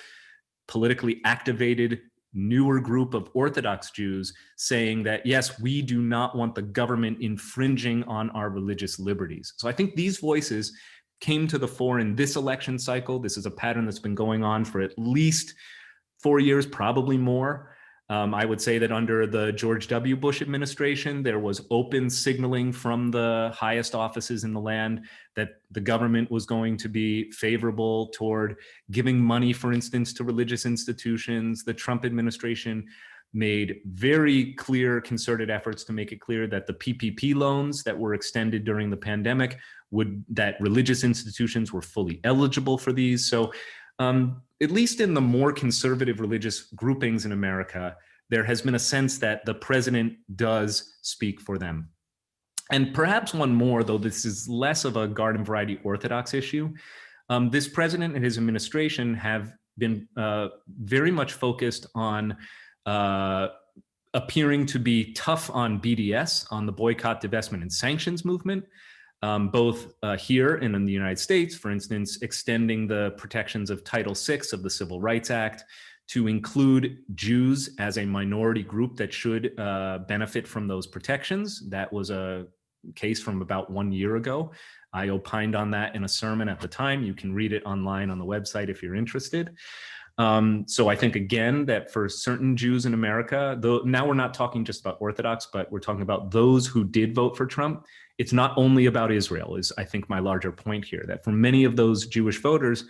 politically activated newer group of Orthodox Jews, saying that, yes, we do not want the government infringing on our religious liberties. So I think these voices came to the fore in this election cycle. This is a pattern that's been going on for at least 4 years, probably more. I would say that under the George W. Bush administration, there was open signaling from the highest offices in the land that the government was going to be favorable toward giving money, for instance, to religious institutions. The Trump administration made very clear concerted efforts to make it clear that the PPP loans that were extended during the pandemic that religious institutions were fully eligible for these. So at least in the more conservative religious groupings in America, there has been a sense that the president does speak for them. And perhaps one more, though this is less of a garden variety Orthodox issue, this president and his administration have been very much focused on appearing to be tough on BDS, on the boycott, divestment, and sanctions movement, both here and in the United States, for instance, extending the protections of Title VI of the Civil Rights Act to include Jews as a minority group that should benefit from those protections. That was a case from about 1 year ago. I opined on that in a sermon at the time. You can read it online on the website if you're interested. So I think, again, that for certain Jews in America, though now we're not talking just about Orthodox, but we're talking about those who did vote for Trump. It's not only about Israel, is I think my larger point here, that for many of those Jewish voters,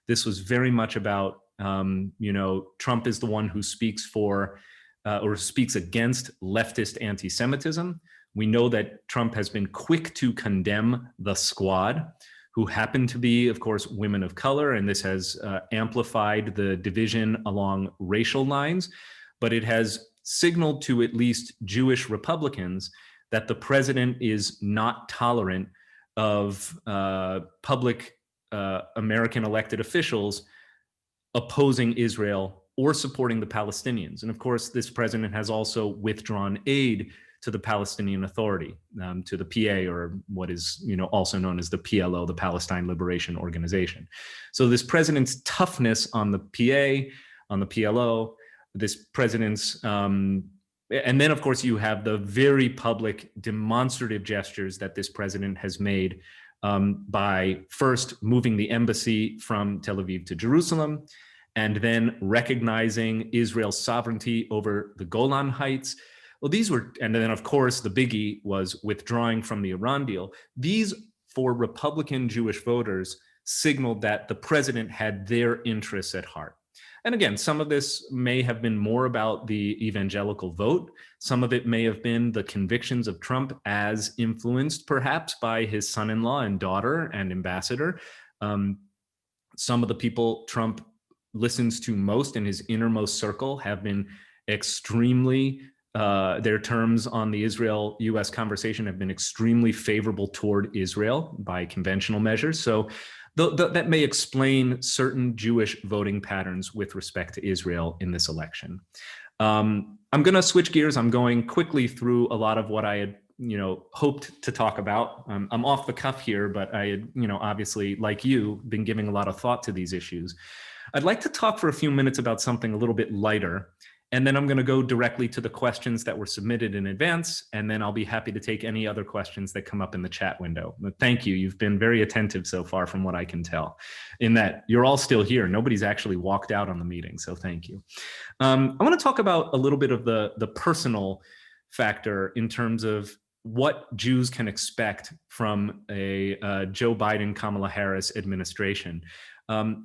this was very much about, you know, Trump is the one who speaks for or speaks against leftist anti-Semitism. We know that Trump has been quick to condemn the squad, who happen to be, of course, women of color, and this has amplified the division along racial lines, but it has signaled to at least Jewish Republicans that the president is not tolerant of public American elected officials opposing Israel or supporting the Palestinians. And of course, this president has also withdrawn aid to the Palestinian Authority, to the PA, or what is, you know, also known as the PLO, the Palestine Liberation Organization. So this president's toughness on the PA, on the PLO, this president's, and then of course you have the very public demonstrative gestures that this president has made by first moving the embassy from Tel Aviv to Jerusalem, and then recognizing Israel's sovereignty over the Golan Heights. Well, these were, and then of course the biggie was withdrawing from the Iran deal. These, for Republican Jewish voters, signaled that the president had their interests at heart. And again, some of this may have been more about the evangelical vote. Some of it may have been the convictions of Trump as influenced perhaps by his son-in-law and daughter and ambassador. Some of the people Trump listens to most in his innermost circle have been extremely, their terms on the Israel-US conversation have been extremely favorable toward Israel by conventional measures. So that may explain certain Jewish voting patterns with respect to Israel in this election. I'm going to switch gears. I'm going quickly through a lot of what I had, hoped to talk about. I'm off the cuff here, but I had, obviously, like you, been giving a lot of thought to these issues. I'd like to talk for a few minutes about something a little bit lighter, and then I'm going to go directly to the questions that were submitted in advance, and then I'll be happy to take any other questions that come up in the chat window. But thank you. You've been very attentive so far from what I can tell, in that you're all still here. Nobody's actually walked out on the meeting, so thank you. I want to talk about a little bit of the personal factor in terms of what Jews can expect from a Joe Biden, Kamala Harris administration.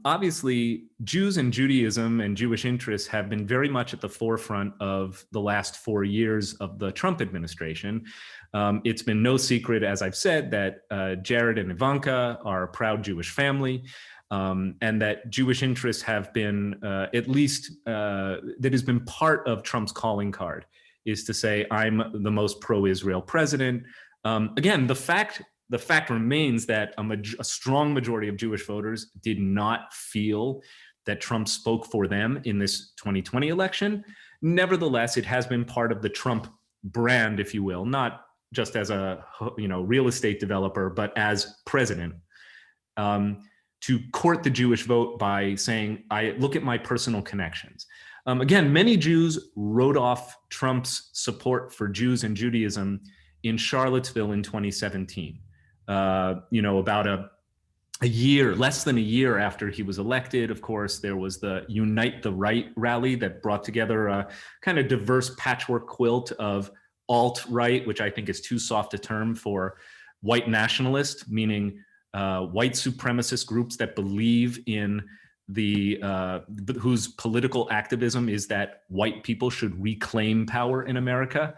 Obviously, Jews and Judaism and Jewish interests have been very much at the forefront of the last 4 years of the Trump administration. It's been no secret, as I've said, that Jared and Ivanka are a proud Jewish family, and that Jewish interests have been, at least, that has been part of Trump's calling card, is to say, I'm the most pro-Israel president. Again, the fact remains that a strong majority of Jewish voters did not feel that Trump spoke for them in this 2020 election. Nevertheless, it has been part of the Trump brand, if you will, not just as a real estate developer, but as president, to court the Jewish vote by saying, I look at my personal connections. Again, many Jews wrote off Trump's support for Jews and Judaism in Charlottesville in 2017. About a year, less than a year after he was elected, of course, there was the Unite the Right rally that brought together a kind of diverse patchwork quilt of alt-right, which I think is too soft a term for white nationalist, meaning white supremacist groups that believe in whose political activism is that white people should reclaim power in America.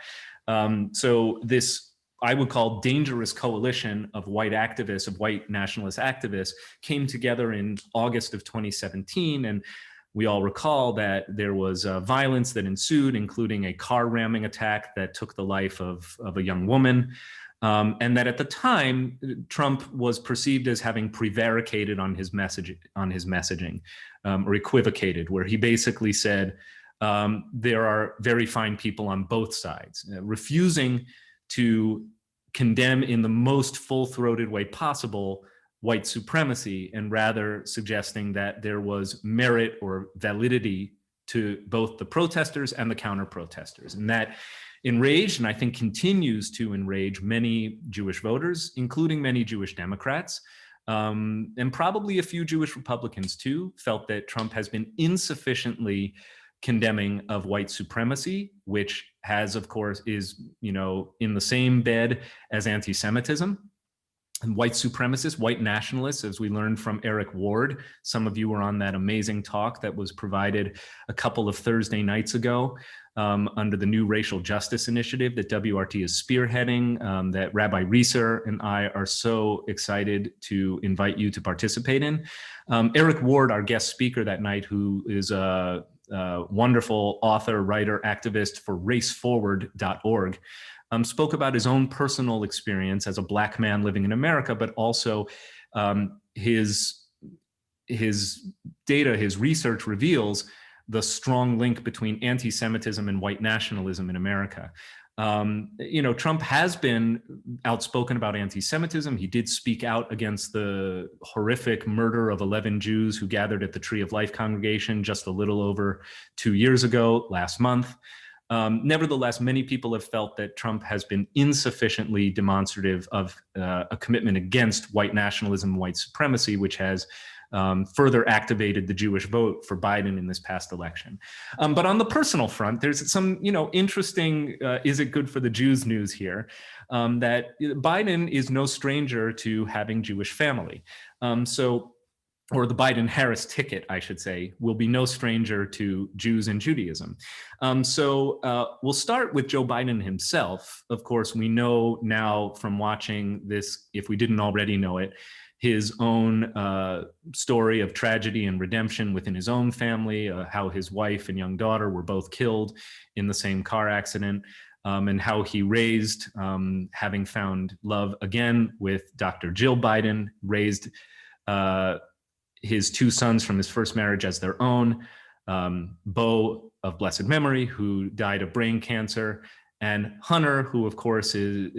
So this, I would call, dangerous coalition of white activists, of white nationalist activists, came together in August of 2017. And we all recall that there was violence that ensued, including a car ramming attack that took the life of a young woman. And that at the time, Trump was perceived as having prevaricated on his messaging, or equivocated, where he basically said, there are very fine people on both sides, refusing to condemn in the most full-throated way possible white supremacy, and rather suggesting that there was merit or validity to both the protesters and the counter-protesters. And that enraged, and I think continues to enrage, many Jewish voters, including many Jewish Democrats, and probably a few Jewish Republicans too, felt that Trump has been insufficiently condemning of white supremacy, which has, of course, is, in the same bed as anti-Semitism. And white supremacists, white nationalists, as we learned from Eric Ward. Some of you were on that amazing talk that was provided a couple of Thursday nights ago under the new Racial Justice Initiative that WRT is spearheading, that Rabbi Reeser and I are so excited to invite you to participate in. Eric Ward, our guest speaker that night, who is a wonderful author, writer, activist for raceforward.org, spoke about his own personal experience as a Black man living in America, but also his data, his research reveals the strong link between anti-Semitism and white nationalism in America. Trump has been outspoken about anti-Semitism. He did speak out against the horrific murder of 11 Jews who gathered at the Tree of Life congregation just a little over 2 years ago, last month. Nevertheless, many people have felt that Trump has been insufficiently demonstrative of a commitment against white nationalism, white supremacy, which has further activated the Jewish vote for Biden in this past election. But on the personal front, there's some, interesting, is it good for the Jews news here, that Biden is no stranger to having Jewish family. Or the Biden-Harris ticket, I should say, will be no stranger to Jews and Judaism. We'll start with Joe Biden himself. Of course, we know now from watching this, if we didn't already know it, his own story of tragedy and redemption within his own family, how his wife and young daughter were both killed in the same car accident, and how he raised, having found love again with Dr. Jill Biden, raised his two sons from his first marriage as their own, Bo of blessed memory, who died of brain cancer, and Hunter, who of course is,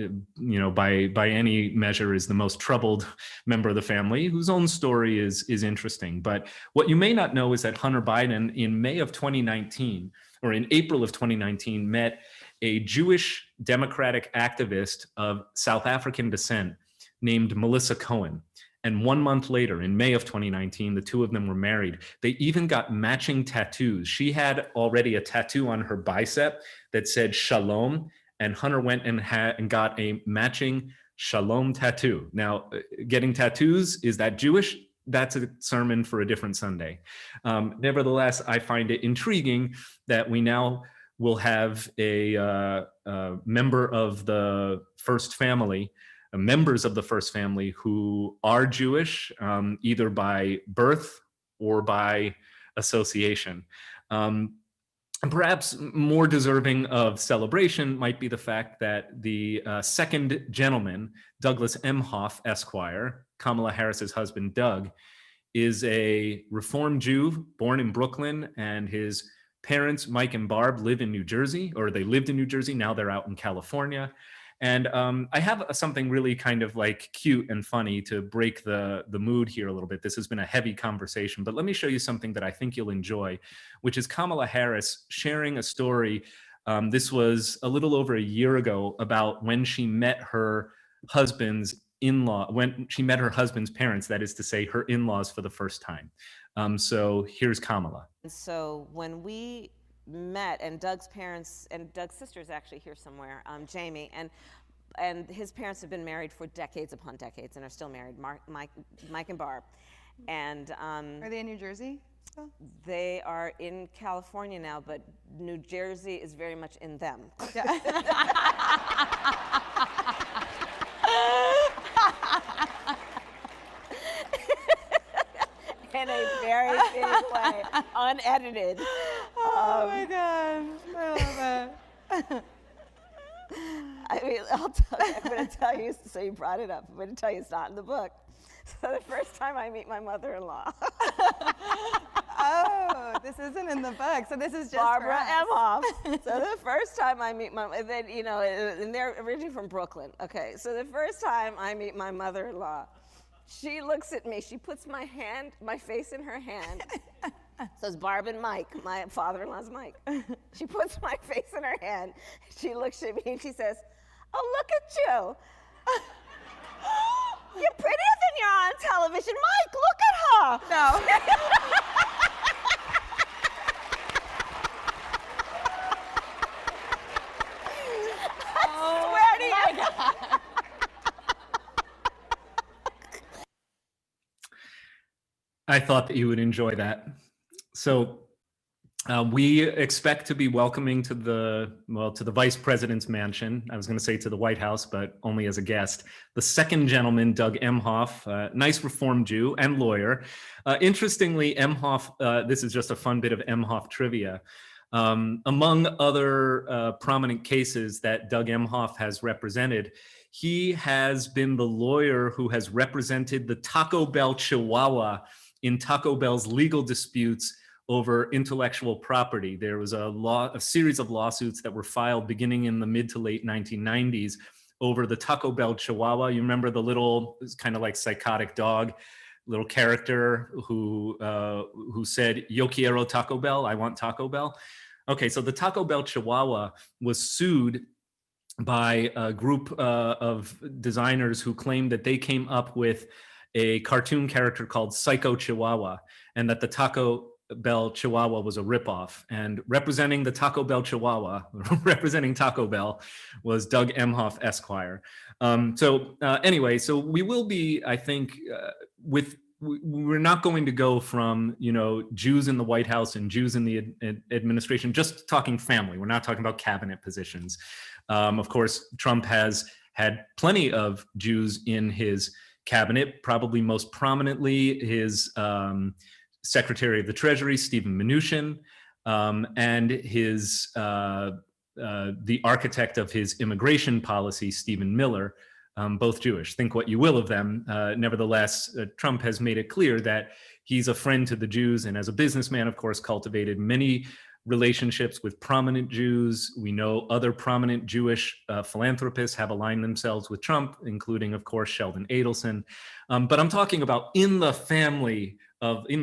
by any measure is the most troubled member of the family, whose own story is interesting. But what you may not know is that Hunter Biden in May of 2019, or in April of 2019, met a Jewish Democratic activist of South African descent named Melissa Cohen. And 1 month later, in May of 2019, the two of them were married. They even got matching tattoos. She had already a tattoo on her bicep that said Shalom, and Hunter went and got a matching Shalom tattoo. Now, getting tattoos, is that Jewish? That's a sermon for a different Sunday. Nevertheless, I find it intriguing that we now will have a member of the first family, members of the first family who are Jewish, either by birth or by association. And perhaps more deserving of celebration might be the fact that the second gentleman, Douglas Emhoff, Esquire, Kamala Harris's husband, Doug, is a Reform Jew born in Brooklyn, and his parents, Mike and Barb, live in New Jersey, or they lived in New Jersey. Now they're out in California. And I have something really kind of like cute and funny to break the mood here a little bit. This has been a heavy conversation, but let me show you something that I think you'll enjoy, which is Kamala Harris sharing a story. This was a little over a year ago, about when she met her husband's when she met her husband's parents, that is to say her in-laws, for the first time. So here's Kamala.
So when we met, and Doug's parents and Doug's sister is actually here somewhere, Jamie, and his parents have been married for decades upon decades and are still married, Mike and Barb. And
are they in New Jersey still?
They are in California now, but New Jersey is very much in them.
Yeah.
In a very big way, unedited.
Oh my God, I love it.
I mean, I'm going to tell you, so you brought it up. I'm going to tell you it's not in the book. So the first time I meet my mother-in-law.
Oh, this isn't in the book. So this is just
Barbara Emhoff. So the first time I meet and then, and they're originally from Brooklyn. Okay, so the first time I meet my mother-in-law, she looks at me, she puts my face in her hand. So it's Barb and Mike, my father-in-law's Mike. She puts my face in her hand. She looks at me and she says, "Oh, look at you. You're prettier than you're on television. Mike, look at her."
No.
I swear to you.
God.
I thought that you would enjoy that. So we expect to be welcoming to the vice president's mansion. I was going to say to the White House, but only as a guest, the second gentleman, Doug Emhoff, nice Reform Jew and lawyer. Interestingly, Emhoff, this is just a fun bit of Emhoff trivia. Among other prominent cases that Doug Emhoff has represented, he has been the lawyer who has represented the Taco Bell Chihuahua in Taco Bell's legal disputes over intellectual property. There was a series of lawsuits that were filed beginning in the mid to late 1990s over the Taco Bell Chihuahua. You remember the little, kind of like psychotic dog, little character who said, "Yo quiero Taco Bell," I want Taco Bell. Okay, so the Taco Bell Chihuahua was sued by a group of designers who claimed that they came up with a cartoon character called Psycho Chihuahua, and that the Taco Bell Chihuahua was a ripoff. And representing the Taco Bell Chihuahua, representing Taco Bell, was Doug Emhoff Esquire. Anyway, so we will be, I think, we're not going to go from, Jews in the White House and Jews in the administration, just talking family. We're not talking about cabinet positions. Of course, Trump has had plenty of Jews in his cabinet, probably most prominently his Secretary of the Treasury, Stephen Mnuchin, and his the architect of his immigration policy, Stephen Miller, both Jewish. Think what you will of them. Nevertheless, Trump has made it clear that he's a friend to the Jews, and as a businessman, of course, cultivated many relationships with prominent Jews. We know other prominent Jewish philanthropists have aligned themselves with Trump, including, of course, Sheldon Adelson. But I'm talking about in the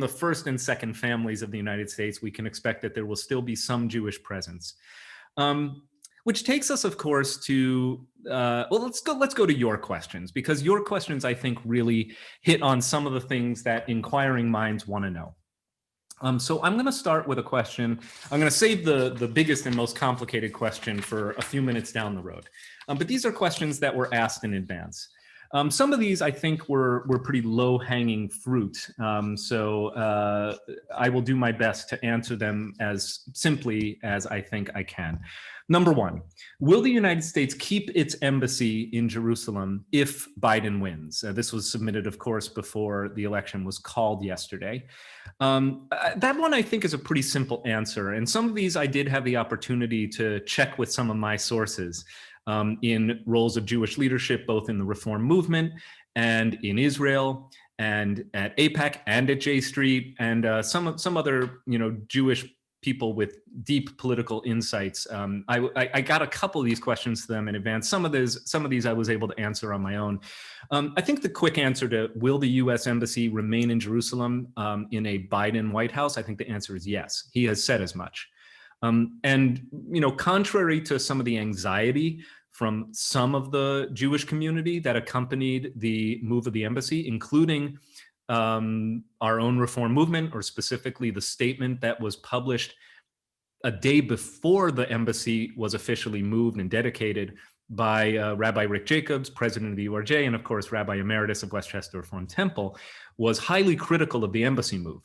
first and second families of the United States, we can expect that there will still be some Jewish presence. Which takes us, of course, to let's go to your questions, because your questions, I think, really hit on some of the things that inquiring minds want to know. So I'm going to start with a question. I'm going to save the biggest and most complicated question for a few minutes down the road. But these are questions that were asked in advance. Some of these, I think, were pretty low-hanging fruit. So I will do my best to answer them as simply as I think I can. Number one, will the United States keep its embassy in Jerusalem if Biden wins? This was submitted, of course, before the election was called yesterday. That one, I think, is a pretty simple answer. And some of these I did have the opportunity to check with some of my sources in roles of Jewish leadership, both in the Reform movement and in Israel and at AIPAC and at J Street and some other, Jewish people with deep political insights. I got a couple of these questions to them in advance. Some of these I was able to answer on my own. I think the quick answer to will the U.S. Embassy remain in Jerusalem in a Biden White House, I think the answer is yes. He has said as much. Contrary to some of the anxiety from some of the Jewish community that accompanied the move of the embassy, including our own Reform movement, or specifically the statement that was published a day before the embassy was officially moved and dedicated by Rabbi Rick Jacobs, president of the URJ, and of course, Rabbi Emeritus of Westchester Reform Temple, was highly critical of the embassy move.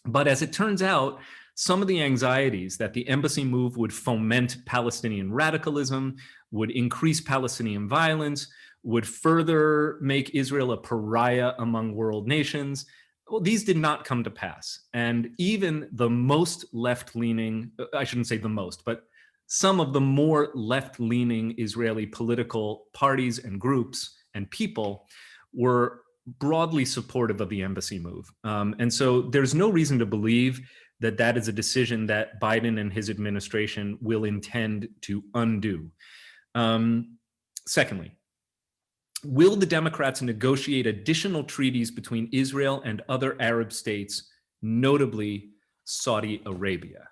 But as it turns out, some of the anxieties that the embassy move would foment Palestinian radicalism, would increase Palestinian violence, would further make Israel a pariah among world nations. Well, these did not come to pass. And even the most left-leaning, I shouldn't say the most, but some of the more left-leaning Israeli political parties and groups and people were broadly supportive of the embassy move. And so there's no reason to believe that that is a decision that Biden and his administration will intend to undo. Secondly, will the Democrats negotiate additional treaties between Israel and other Arab states, notably Saudi Arabia?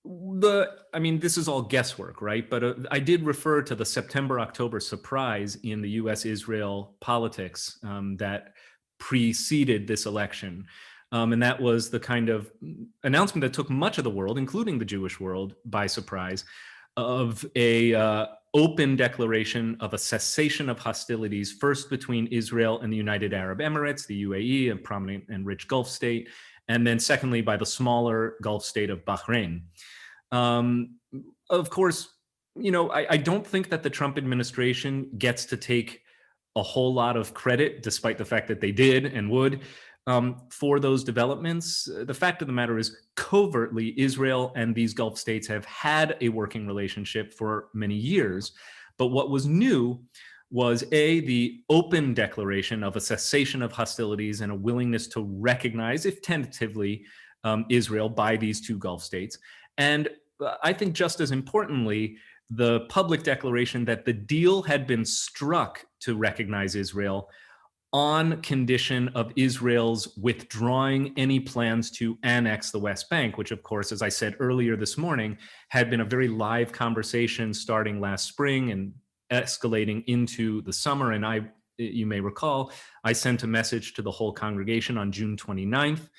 This is all guesswork, right? But I did refer to the September-October surprise in the U.S.-Israel politics that preceded this election. And that was the kind of announcement that took much of the world, including the Jewish world, by surprise, of a open declaration of a cessation of hostilities, first between Israel and the United Arab Emirates, the UAE, a prominent and rich Gulf state, and then secondly by the smaller Gulf state of Bahrain. Of course, I don't think that the Trump administration gets to take a whole lot of credit, despite the fact that they did and would, for those developments. The fact of the matter is, covertly, Israel and these Gulf states have had a working relationship for many years. But what was new was the open declaration of a cessation of hostilities and a willingness to recognize, if tentatively, Israel by these two Gulf states. And I think just as importantly, the public declaration that the deal had been struck to recognize Israel on condition of Israel's withdrawing any plans to annex the West Bank, which, of course, as I said earlier this morning, had been a very live conversation starting last spring and escalating into the summer. And you may recall, I sent a message to the whole congregation on June 29th,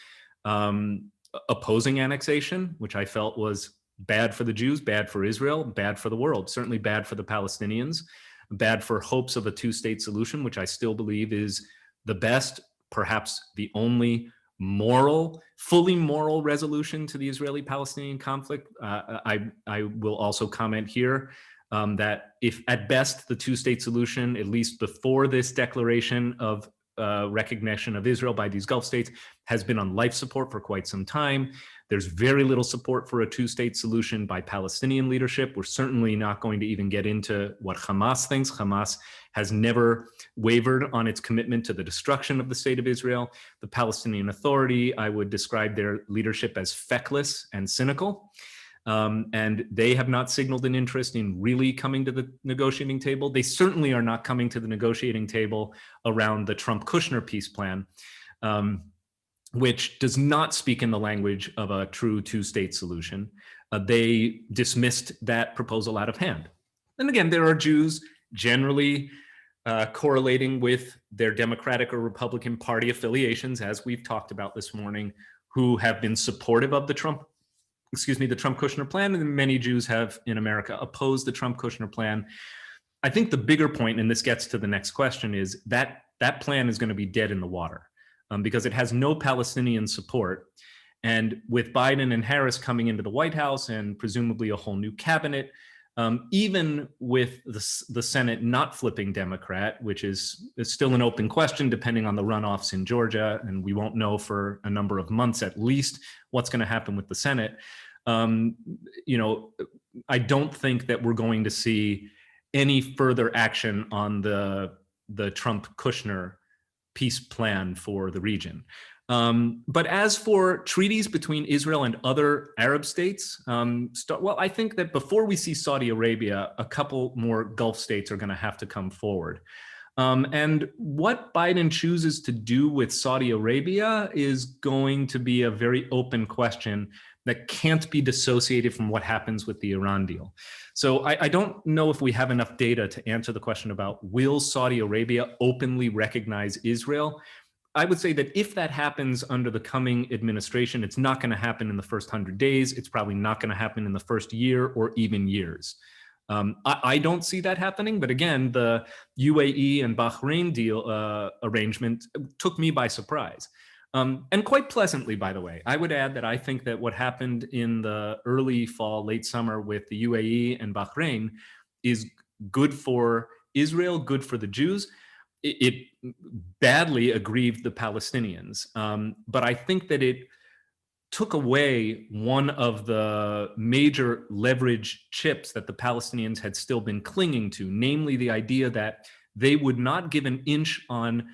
opposing annexation, which I felt was bad for the Jews, bad for Israel, bad for the world, certainly bad for the Palestinians, bad for hopes of a two-state solution, which I still believe is the best, perhaps the only fully moral resolution to the Israeli-Palestinian conflict. I will also comment here that if at best the two-state solution, at least before this declaration of recognition of Israel by these Gulf states, has been on life support for quite some time. There's very little support for a two-state solution by Palestinian leadership. We're certainly not going to even get into what Hamas thinks. Hamas has never wavered on its commitment to the destruction of the state of Israel. The Palestinian Authority, I would describe their leadership as feckless and cynical. And they have not signaled an interest in really coming to the negotiating table. They certainly are not coming to the negotiating table around the Trump-Kushner peace plan, which does not speak in the language of a true two-state solution. They dismissed that proposal out of hand. And again, there are Jews generally correlating with their Democratic or Republican Party affiliations, as we've talked about this morning, who have been supportive of the Trump-Kushner plan, and many Jews have in America opposed the Trump-Kushner plan. I think the bigger point, and this gets to the next question, is that that plan is going to be dead in the water because it has no Palestinian support. And with Biden and Harris coming into the White House and presumably a whole new cabinet, even with the Senate not flipping Democrat, which is still an open question depending on the runoffs in Georgia, and we won't know for a number of months at least what's going to happen with the Senate. I don't think that we're going to see any further action on the Trump-Kushner peace plan for the region. But as for treaties between Israel and other Arab states, I think that before we see Saudi Arabia, a couple more Gulf states are going to have to come forward. And what Biden chooses to do with Saudi Arabia is going to be a very open question that can't be dissociated from what happens with the Iran deal. So I don't know if we have enough data to answer the question about will Saudi Arabia openly recognize Israel. I would say that if that happens under the coming administration, it's not going to happen in the first 100 days. It's probably not going to happen in the first year or even years. I don't see that happening. But again, the UAE and Bahrain deal arrangement took me by surprise. And quite pleasantly, by the way. I would add that I think that what happened in the early fall, late summer with the UAE and Bahrain is good for Israel, good for the Jews. It badly aggrieved the Palestinians. But I think that it took away one of the major leverage chips that the Palestinians had still been clinging to, namely the idea that they would not give an inch on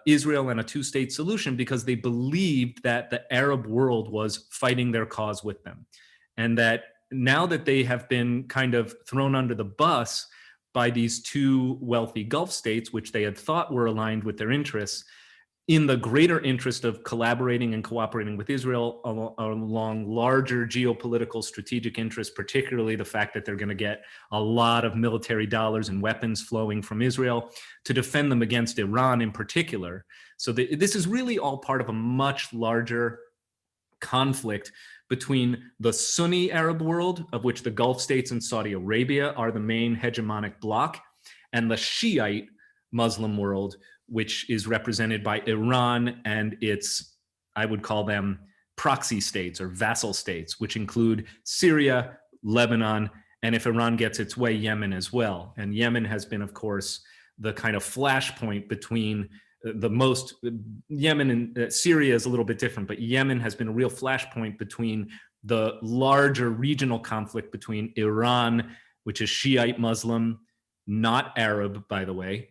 Israel and a two-state solution because they believed that the Arab world was fighting their cause with them. And that now that they have been kind of thrown under the bus by these two wealthy Gulf states, which they had thought were aligned with their interests, in the greater interest of collaborating and cooperating with Israel along larger geopolitical strategic interests, particularly the fact that they're going to get a lot of military dollars and weapons flowing from Israel to defend them against Iran in particular. So this is really all part of a much larger conflict between the Sunni Arab world, of which the Gulf states and Saudi Arabia are the main hegemonic bloc, and the Shiite Muslim world, which is represented by Iran and its, I would call them proxy states or vassal states, which include Syria, Lebanon, and if Iran gets its way, Yemen as well. And Yemen has been, of course, the kind of flashpoint between Yemen and Syria is a little bit different, but Yemen has been a real flashpoint between the larger regional conflict between Iran, which is Shiite Muslim, not Arab, by the way,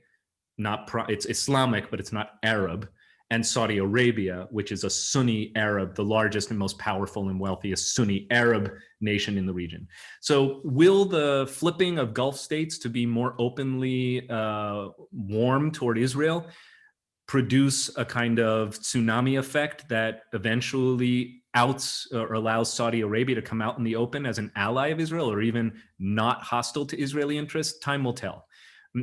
it's Islamic, but it's not Arab, and Saudi Arabia, which is a Sunni Arab, the largest and most powerful and wealthiest Sunni Arab nation in the region. So will the flipping of Gulf states to be more openly warm toward Israel? produce a kind of tsunami effect that eventually outs or allows Saudi Arabia to come out in the open as an ally of Israel, or even not hostile to Israeli interests, time will tell.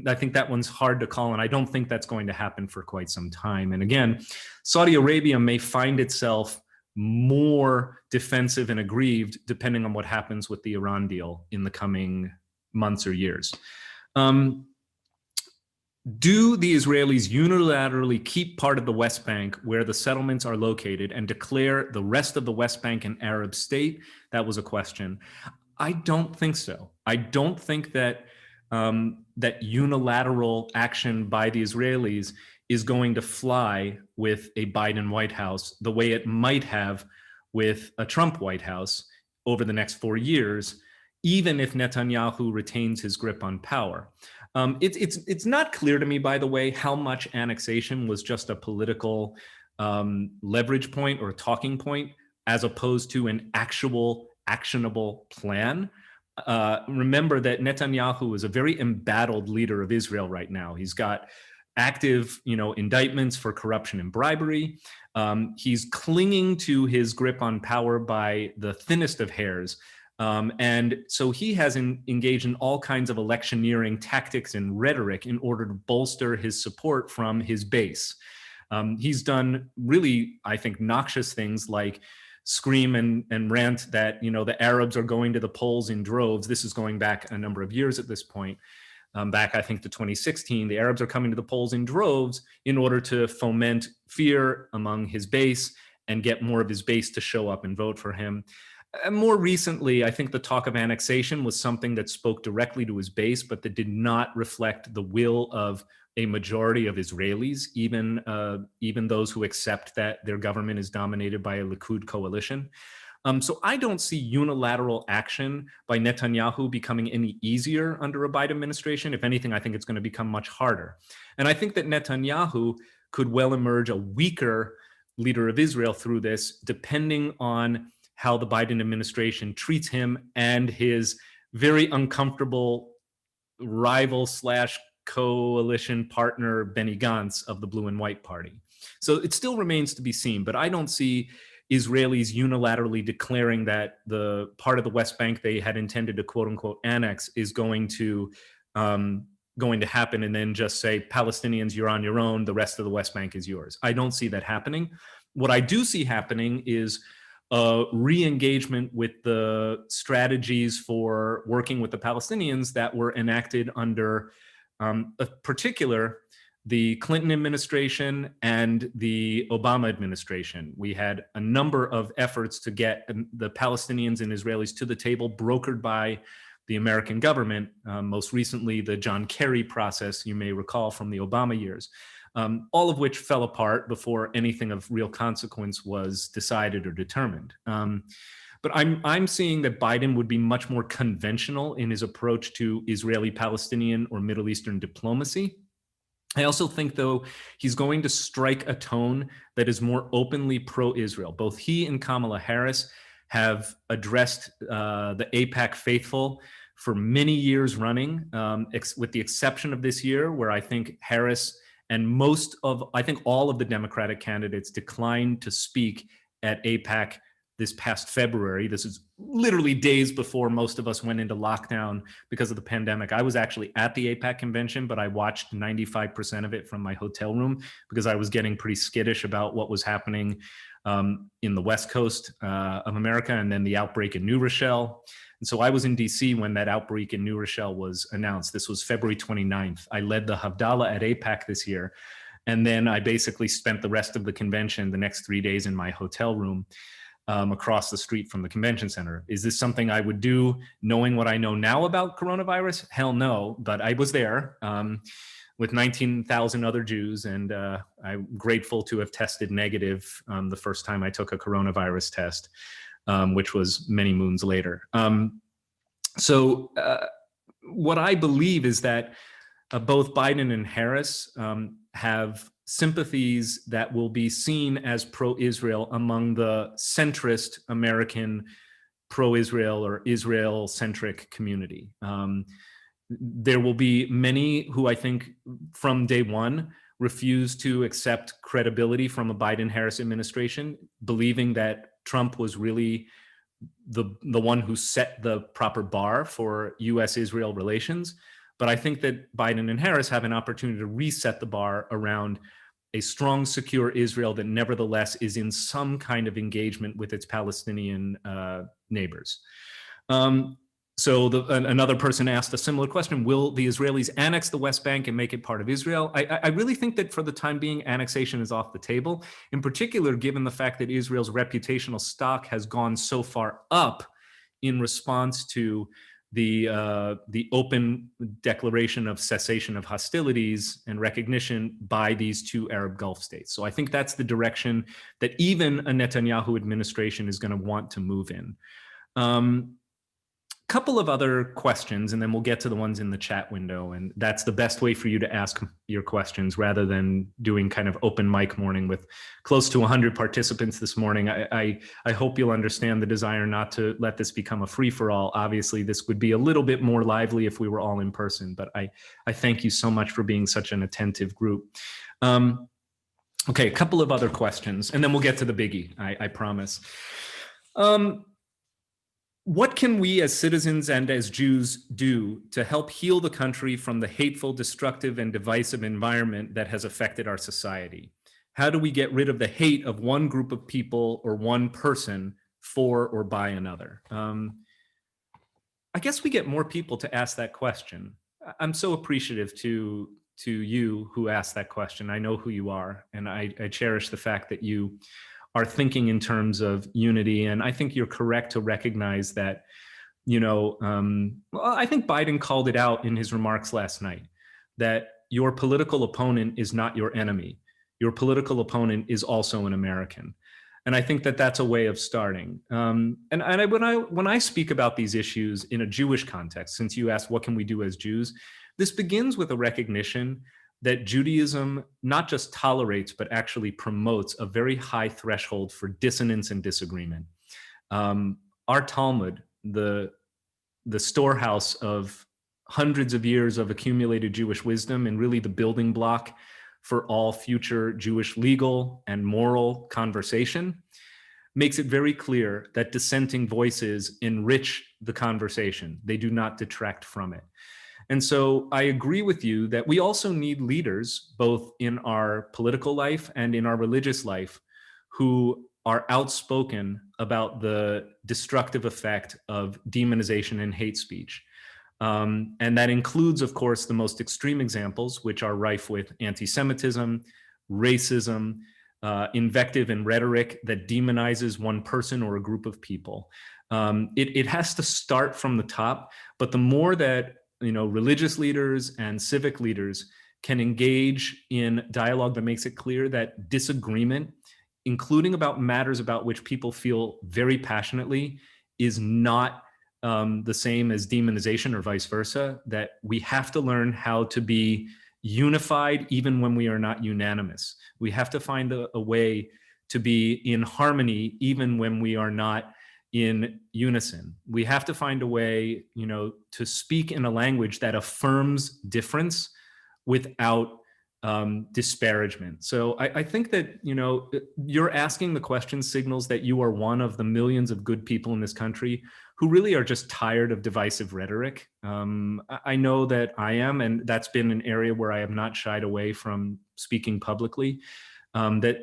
I think that one's hard to call, and I don't think that's going to happen for quite some time. And again, Saudi Arabia may find itself more defensive and aggrieved depending on what happens with the Iran deal in the coming months or years. Do the Israelis unilaterally keep part of the West Bank where the settlements are located and declare the rest of the West Bank an Arab state? That was a question. I don't think so. I don't think that that unilateral action by the Israelis is going to fly with a Biden White House the way it might have with a Trump White House over the next 4 years, even if Netanyahu retains his grip on power. It's not clear to me, by the way, how much annexation was just a political leverage point or a talking point as opposed to an actual actionable plan. Remember that Netanyahu is a very embattled leader of Israel right now. He's got active, indictments for corruption and bribery. He's clinging to his grip on power by the thinnest of hairs. And so he has engaged in all kinds of electioneering tactics and rhetoric in order to bolster his support from his base. He's done really, I think, noxious things like scream and rant that, the Arabs are going to the polls in droves. This is going back a number of years at this point. Back, I think, to 2016, the Arabs are coming to the polls in droves in order to foment fear among his base and get more of his base to show up and vote for him. And more recently, I think the talk of annexation was something that spoke directly to his base, but that did not reflect the will of a majority of Israelis, even those who accept that their government is dominated by a Likud coalition. So I don't see unilateral action by Netanyahu becoming any easier under a Biden administration. If anything, I think it's going to become much harder. And I think that Netanyahu could well emerge a weaker leader of Israel through this, depending on how the Biden administration treats him and his very uncomfortable rival / coalition partner, Benny Gantz of the Blue and White Party. So it still remains to be seen, but I don't see Israelis unilaterally declaring that the part of the West Bank they had intended to quote unquote annex is going to happen and then just say, Palestinians, you're on your own, the rest of the West Bank is yours. I don't see that happening. What I do see happening is re-engagement with the strategies for working with the Palestinians that were enacted under the Clinton administration and the Obama administration. We had a number of efforts to get the Palestinians and Israelis to the table, brokered by the American government, most recently the John Kerry process, you may recall from the Obama years, all of which fell apart before anything of real consequence was decided or determined. But I'm seeing that Biden would be much more conventional in his approach to Israeli-Palestinian or Middle Eastern diplomacy. I also think, though, he's going to strike a tone that is more openly pro-Israel. Both he and Kamala Harris have addressed the AIPAC faithful for many years running, with the exception of this year, where I think Harris and all of the Democratic candidates declined to speak at AIPAC this past February. This is literally days before most of us went into lockdown because of the pandemic. I was actually at the AIPAC convention, but I watched 95% of it from my hotel room because I was getting pretty skittish about what was happening in the West Coast of America, and then the outbreak in New Rochelle. And so I was in DC when that outbreak in New Rochelle was announced. This was February 29th. I led the Havdalah at AIPAC this year. And then I basically spent the rest of the convention, the next 3 days, in my hotel room across the street from the convention center. Is this something I would do knowing what I know now about coronavirus? Hell no, but I was there with 19,000 other Jews, and I'm grateful to have tested negative the first time I took a coronavirus test, which was many moons later. So what I believe is that both Biden and Harris have sympathies that will be seen as pro-Israel among the centrist American pro-Israel or Israel-centric community. There will be many who I think from day one refused to accept credibility from a Biden-Harris administration, believing that Trump was really the one who set the proper bar for US-Israel relations. But I think that Biden and Harris have an opportunity to reset the bar around a strong, secure Israel that nevertheless is in some kind of engagement with its Palestinian neighbors. So another person asked a similar question: will the Israelis annex the West Bank and make it part of Israel? I really think that for the time being, annexation is off the table, in particular, given the fact that Israel's reputational stock has gone so far up in response to the open declaration of cessation of hostilities and recognition by these two Arab Gulf states. So I think that's the direction that even a Netanyahu administration is going to want to move in. Couple of other questions, and then we'll get to the ones in the chat window. And that's the best way for you to ask your questions rather than doing kind of open mic morning with close to 100 participants this morning. I hope you'll understand the desire not to let this become a free-for-all. Obviously, this would be a little bit more lively if we were all in person, but I thank you so much for being such an attentive group. Okay, a couple of other questions, and then we'll get to the biggie, I promise. What can we as citizens and as Jews do to help heal the country from the hateful, destructive, and divisive environment that has affected our society? How do we get rid of the hate of one group of people or one person for or by another? I guess we get more people to ask that question. I'm so appreciative to you who asked that question. I know who you are, and I cherish the fact that you are thinking in terms of unity. And I think you're correct to recognize that, well, I think Biden called it out in his remarks last night, that your political opponent is not your enemy. Your political opponent is also an American. And I think that that's a way of starting. When I speak about these issues in a Jewish context, since you asked what can we do as Jews, this begins with a recognition that Judaism not just tolerates, but actually promotes a very high threshold for dissonance and disagreement. Our Talmud, the storehouse of hundreds of years of accumulated Jewish wisdom and really the building block for all future Jewish legal and moral conversation, makes it very clear that dissenting voices enrich the conversation. They do not detract from it. And so I agree with you that we also need leaders, both in our political life and in our religious life, who are outspoken about the destructive effect of demonization and hate speech. And that includes, of course, the most extreme examples, which are rife with anti-Semitism, racism, invective and rhetoric that demonizes one person or a group of people. It has to start from the top, but the more that religious leaders and civic leaders can engage in dialogue that makes it clear that disagreement, including about matters about which people feel very passionately, is not the same as demonization or vice versa, that we have to learn how to be unified even when we are not unanimous. We have to find a way to be in harmony even when we are not in unison. We have to find a way, to speak in a language that affirms difference without disparagement. So I think that, you're asking the question signals that you are one of the millions of good people in this country who really are just tired of divisive rhetoric. I know that I am, and that's been an area where I have not shied away from speaking publicly, that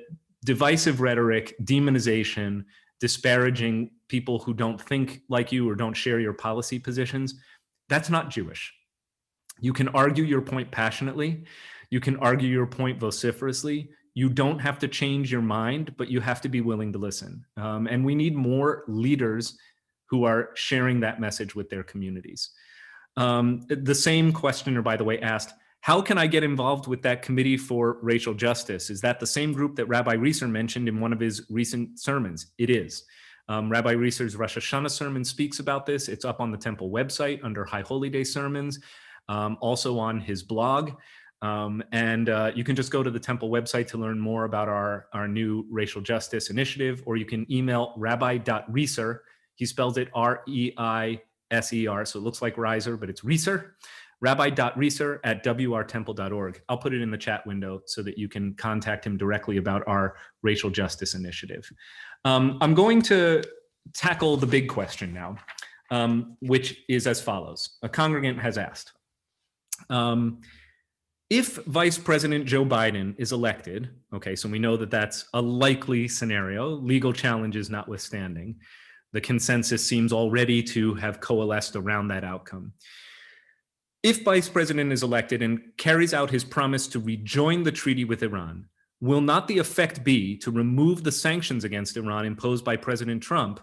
divisive rhetoric, demonization, disparaging people who don't think like you or don't share your policy positions, that's not Jewish. You can argue your point passionately. You can argue your point vociferously. You don't have to change your mind, but you have to be willing to listen. And we need more leaders who are sharing that message with their communities. The same questioner, by the way, asked, how can I get involved with that committee for racial justice? Is that the same group that Rabbi Reiser mentioned in one of his recent sermons? It is. Rabbi Reiser's Rosh Hashanah sermon speaks about this. It's up on the temple website under High Holy Day sermons, also on his blog. And you can just go to the temple website to learn more about our new racial justice initiative, or you can email rabbi.reiser. He spells it R-E-I-S-E-R, so it looks like Reiser, but it's Reiser, rabbi.reeser@wrtemple.org. I'll put it in the chat window so that you can contact him directly about our racial justice initiative. I'm going to tackle the big question now, which is as follows. A congregant has asked, if Vice President Joe Biden is elected, okay, so we know that that's a likely scenario, legal challenges notwithstanding, the consensus seems already to have coalesced around that outcome. If Vice President is elected and carries out his promise to rejoin the treaty with Iran, will not the effect be to remove the sanctions against Iran imposed by President Trump,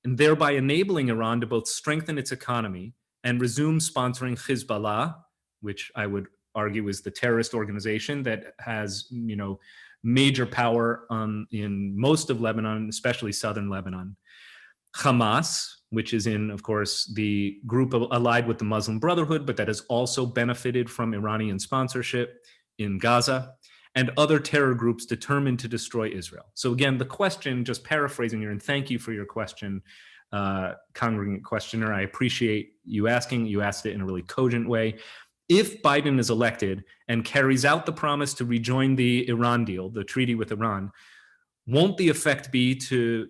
and thereby enabling Iran to both strengthen its economy and resume sponsoring Hezbollah, which I would argue is the terrorist organization that has, major power in most of Lebanon, especially southern Lebanon. Hamas, which is in, of course, the group allied with the Muslim Brotherhood, but that has also benefited from Iranian sponsorship in Gaza, and other terror groups determined to destroy Israel. So again, the question, just paraphrasing here, and thank you for your question, congregant questioner. I appreciate you asking. You asked it in a really cogent way. If Biden is elected and carries out the promise to rejoin the Iran deal, the treaty with Iran, won't the effect be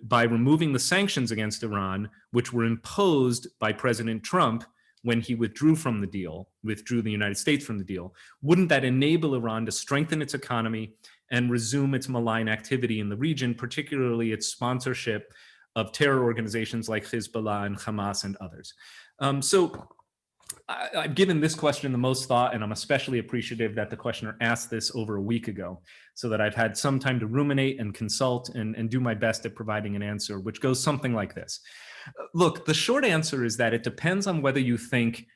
by removing the sanctions against Iran, which were imposed by President Trump when he withdrew the United States from the deal, wouldn't that enable Iran to strengthen its economy and resume its malign activity in the region, particularly its sponsorship of terror organizations like Hezbollah and Hamas and others? So I've given this question the most thought, and I'm especially appreciative that the questioner asked this over a week ago, so that I've had some time to ruminate and consult and do my best at providing an answer, which goes something like this. Look, the short answer is that it depends on whether you think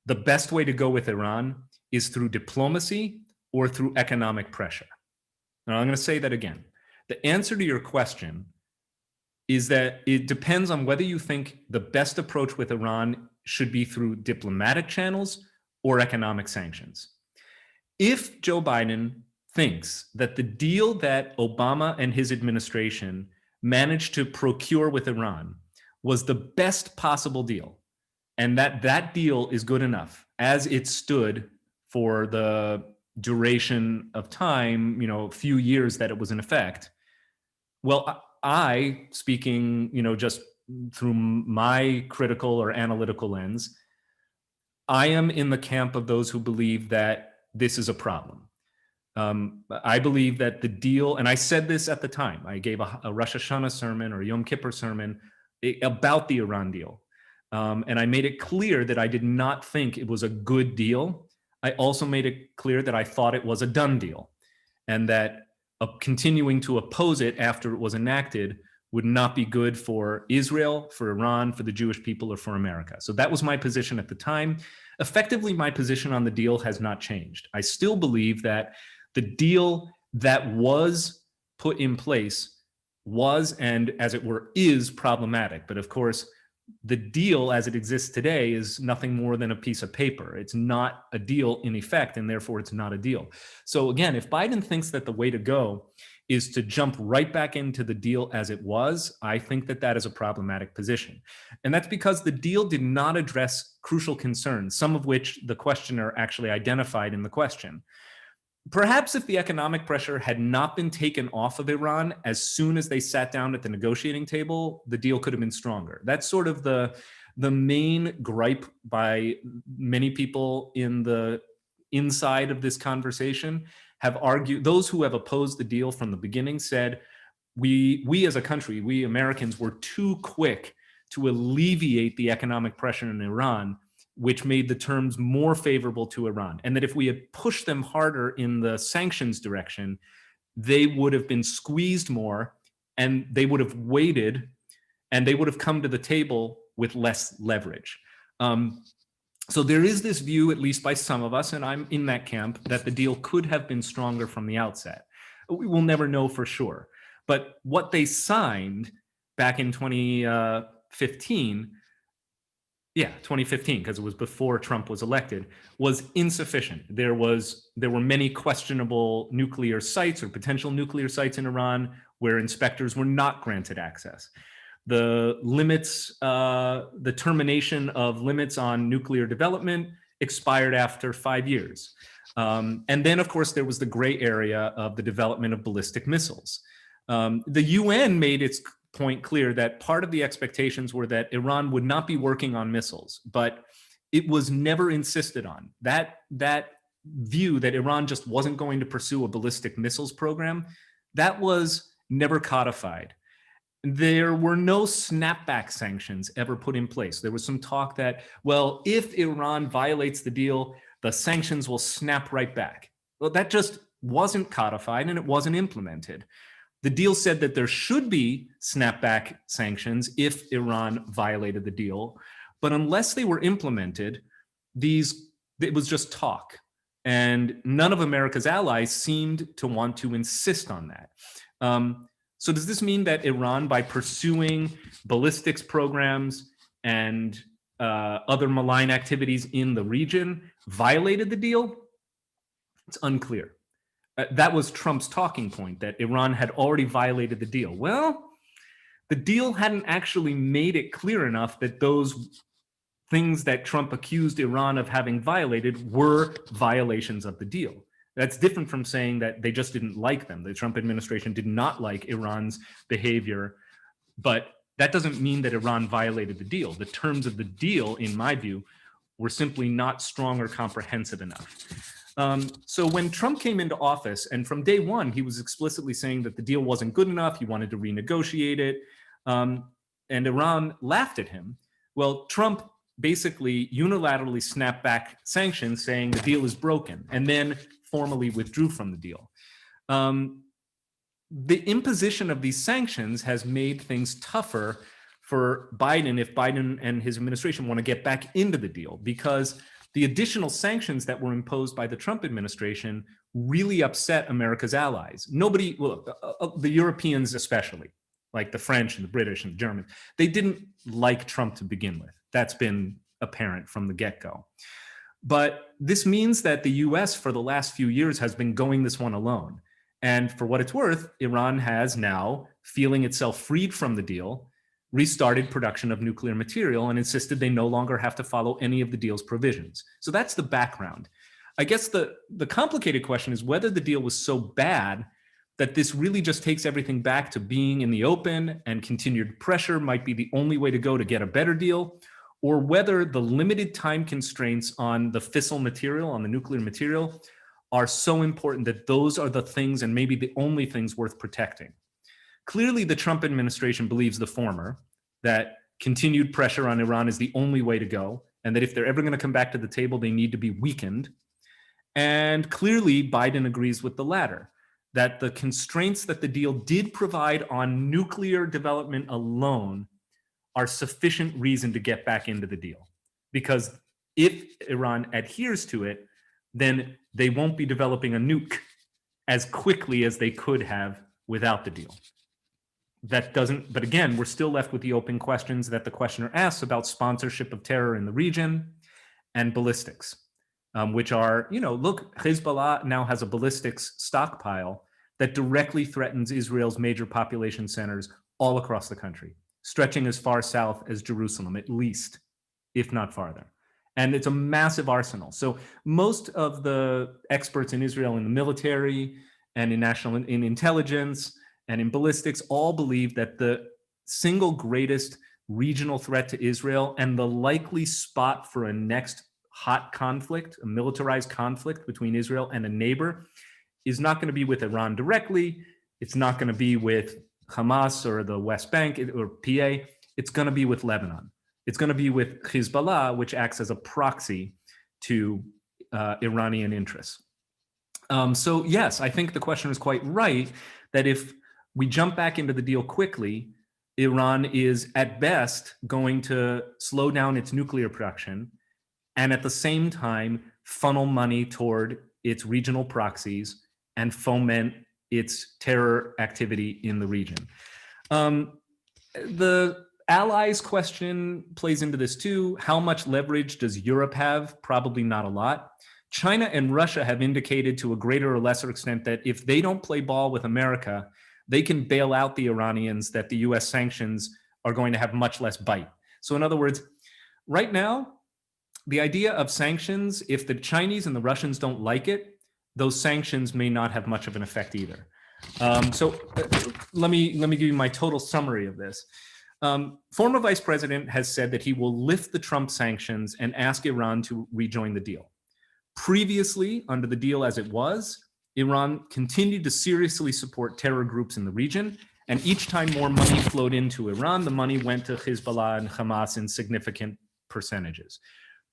the best way to go with Iran is through diplomacy or through economic pressure. Now, I'm going to say that again. The answer to your question is that it depends on whether you think the best approach with Iran should be through diplomatic channels or economic sanctions. If Joe Biden thinks that the deal that Obama and his administration managed to procure with Iran was the best possible deal, and that deal is good enough as it stood for the duration of time, a few years that it was in effect, well, I, speaking, just through my critical or analytical lens, I am in the camp of those who believe that this is a problem. I believe that the deal, and I said this at the time, I gave a Rosh Hashanah sermon or Yom Kippur sermon about the Iran deal. And I made it clear that I did not think it was a good deal. I also made it clear that I thought it was a done deal, and that continuing to oppose it after it was enacted would not be good for Israel, for Iran, for the Jewish people, or for America. So that was my position at the time. Effectively, my position on the deal has not changed. I still believe that the deal that was put in place was, and as it were, is problematic. But of course, the deal as it exists today is nothing more than a piece of paper. It's not a deal in effect, and therefore it's not a deal. So again, if Biden thinks that the way to go is to jump right back into the deal as it was, I think that that is a problematic position. And that's because the deal did not address crucial concerns, some of which the questioner actually identified in the question. Perhaps if the economic pressure had not been taken off of Iran as soon as they sat down at the negotiating table, the deal could have been stronger. That's sort of the main gripe by many people in the inside of this conversation have argued. Those who have opposed the deal from the beginning said, we as a country, we Americans were too quick to alleviate the economic pressure in Iran, which made the terms more favorable to Iran. And that if we had pushed them harder in the sanctions direction, they would have been squeezed more, and they would have waited, and they would have come to the table with less leverage. So there is this view, at least by some of us, and I'm in that camp, that the deal could have been stronger from the outset. We will never know for sure. But what they signed back in 2015, because it was before Trump was elected, was insufficient. There were many questionable nuclear sites or potential nuclear sites in Iran where inspectors were not granted access. The limits, the termination of limits on nuclear development expired after 5 years. And then, of course, there was the gray area of the development of ballistic missiles. The UN made its point clear that part of the expectations were that Iran would not be working on missiles, but it was never insisted on. That view that Iran just wasn't going to pursue a ballistic missiles program, that was never codified. There were no snapback sanctions ever put in place. There was some talk that, well, if Iran violates the deal, the sanctions will snap right back. Well, that just wasn't codified and it wasn't implemented. The deal said that there should be snapback sanctions if Iran violated the deal, but unless they were implemented, it was just talk. And none of America's allies seemed to want to insist on that. So does this mean that Iran, by pursuing ballistics programs and other malign activities in the region, violated the deal? It's unclear. That was Trump's talking point, that Iran had already violated the deal. Well, the deal hadn't actually made it clear enough that those things that Trump accused Iran of having violated were violations of the deal. That's different from saying that they just didn't like them. The Trump administration did not like Iran's behavior, but that doesn't mean that Iran violated the deal. The terms of the deal, in my view, were simply not strong or comprehensive enough. So when Trump came into office, and from day one, he was explicitly saying that the deal wasn't good enough, he wanted to renegotiate it, and Iran laughed at him. Well, Trump basically unilaterally snapped back sanctions, saying the deal is broken, and then formally withdrew from the deal. The imposition of these sanctions has made things tougher for Biden if Biden and his administration want to get back into the deal, because the additional sanctions that were imposed by the Trump administration really upset America's allies. Nobody, well, the Europeans especially, like the French and the British and the Germans, they didn't like Trump to begin with. That's been apparent from the get-go. But this means that the US for the last few years has been going this one alone. And for what it's worth, Iran has now, feeling itself freed from the deal, restarted production of nuclear material and insisted they no longer have to follow any of the deal's provisions. So that's the background. I guess the complicated question is whether the deal was so bad that this really just takes everything back to being in the open and continued pressure might be the only way to go to get a better deal, or whether the limited time constraints on the fissile material, on the nuclear material, are so important that those are the things and maybe the only things worth protecting. Clearly, the Trump administration believes the former, that continued pressure on Iran is the only way to go, and that if they're ever going to come back to the table, they need to be weakened. And clearly, Biden agrees with the latter, that the constraints that the deal did provide on nuclear development alone are sufficient reason to get back into the deal. Because if Iran adheres to it, then they won't be developing a nuke as quickly as they could have without the deal. That doesn't, but again, we're still left with the open questions that the questioner asks about sponsorship of terror in the region and ballistics, which are, look, Hezbollah now has a ballistics stockpile that directly threatens Israel's major population centers all across the country, stretching as far south as Jerusalem, at least, if not farther. And it's a massive arsenal. So most of the experts in Israel in the military and in intelligence and in ballistics all believe that the single greatest regional threat to Israel and the likely spot for a next hot conflict, a militarized conflict between Israel and a neighbor, is not going to be with Iran directly. It's not going to be with Hamas or the West Bank or PA. It's going to be with Lebanon. It's going to be with Hezbollah, which acts as a proxy to Iranian interests. So yes, I think the question is quite right that if we jump back into the deal quickly, Iran is at best going to slow down its nuclear production and at the same time funnel money toward its regional proxies and foment its terror activity in the region. The allies question plays into this too. How much leverage does Europe have? Probably not a lot. China and Russia have indicated to a greater or lesser extent that if they don't play ball with America, they can bail out the Iranians, that the US sanctions are going to have much less bite. So in other words, right now, the idea of sanctions, if the Chinese and the Russians don't like it, those sanctions may not have much of an effect either. Let me give you my total summary of this. Former vice president has said that he will lift the Trump sanctions and ask Iran to rejoin the deal. Previously, under the deal as it was, Iran continued to seriously support terror groups in the region, and each time more money flowed into Iran, the money went to Hezbollah and Hamas in significant percentages.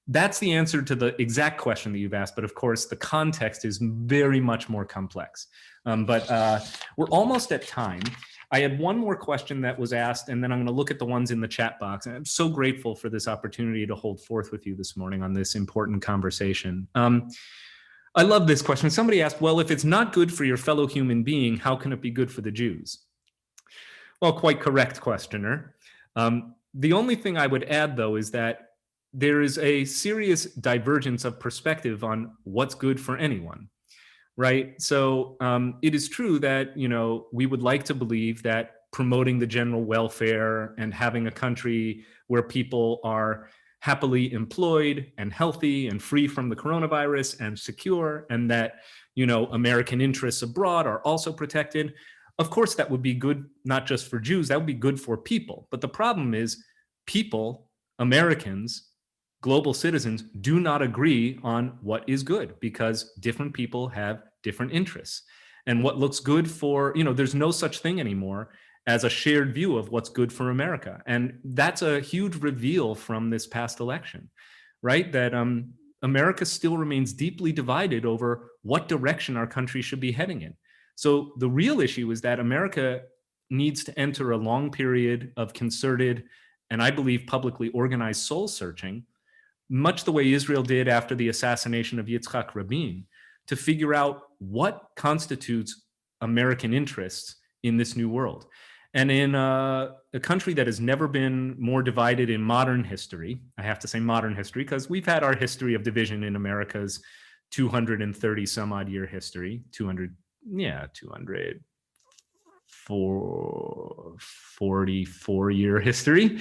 That's the answer to the exact question that you've asked, but of course the context is very much more complex. We're almost at time. I had one more question that was asked, and then I'm going to look at the ones in the chat box. And I'm so grateful for this opportunity to hold forth with you this morning on this important conversation. I love this question. Somebody asked, well, if it's not good for your fellow human being, how can it be good for the Jews? Well, quite correct, questioner. The only thing I would add, though, is that there is a serious divergence of perspective on what's good for anyone, right? So it is true that, you know, we would like to believe that promoting the general welfare and having a country where people are happily employed and healthy and free from the coronavirus and secure, and that, you know, American interests abroad are also protected. Of course, that would be good, not just for Jews, that would be good for people. But the problem is people, Americans, global citizens do not agree on what is good because different people have different interests. And what looks good for, you know, there's no such thing anymore as a shared view of what's good for America. And that's a huge reveal from this past election, right? That America still remains deeply divided over what direction our country should be heading in. So the real issue is that America needs to enter a long period of concerted and, I believe, publicly organized soul searching, much the way Israel did after the assassination of Yitzhak Rabin, to figure out what constitutes American interests in this new world. And in a country that has never been more divided in modern history, I have to say modern history, because we've had our history of division in America's 230 some odd year history, 244 year history.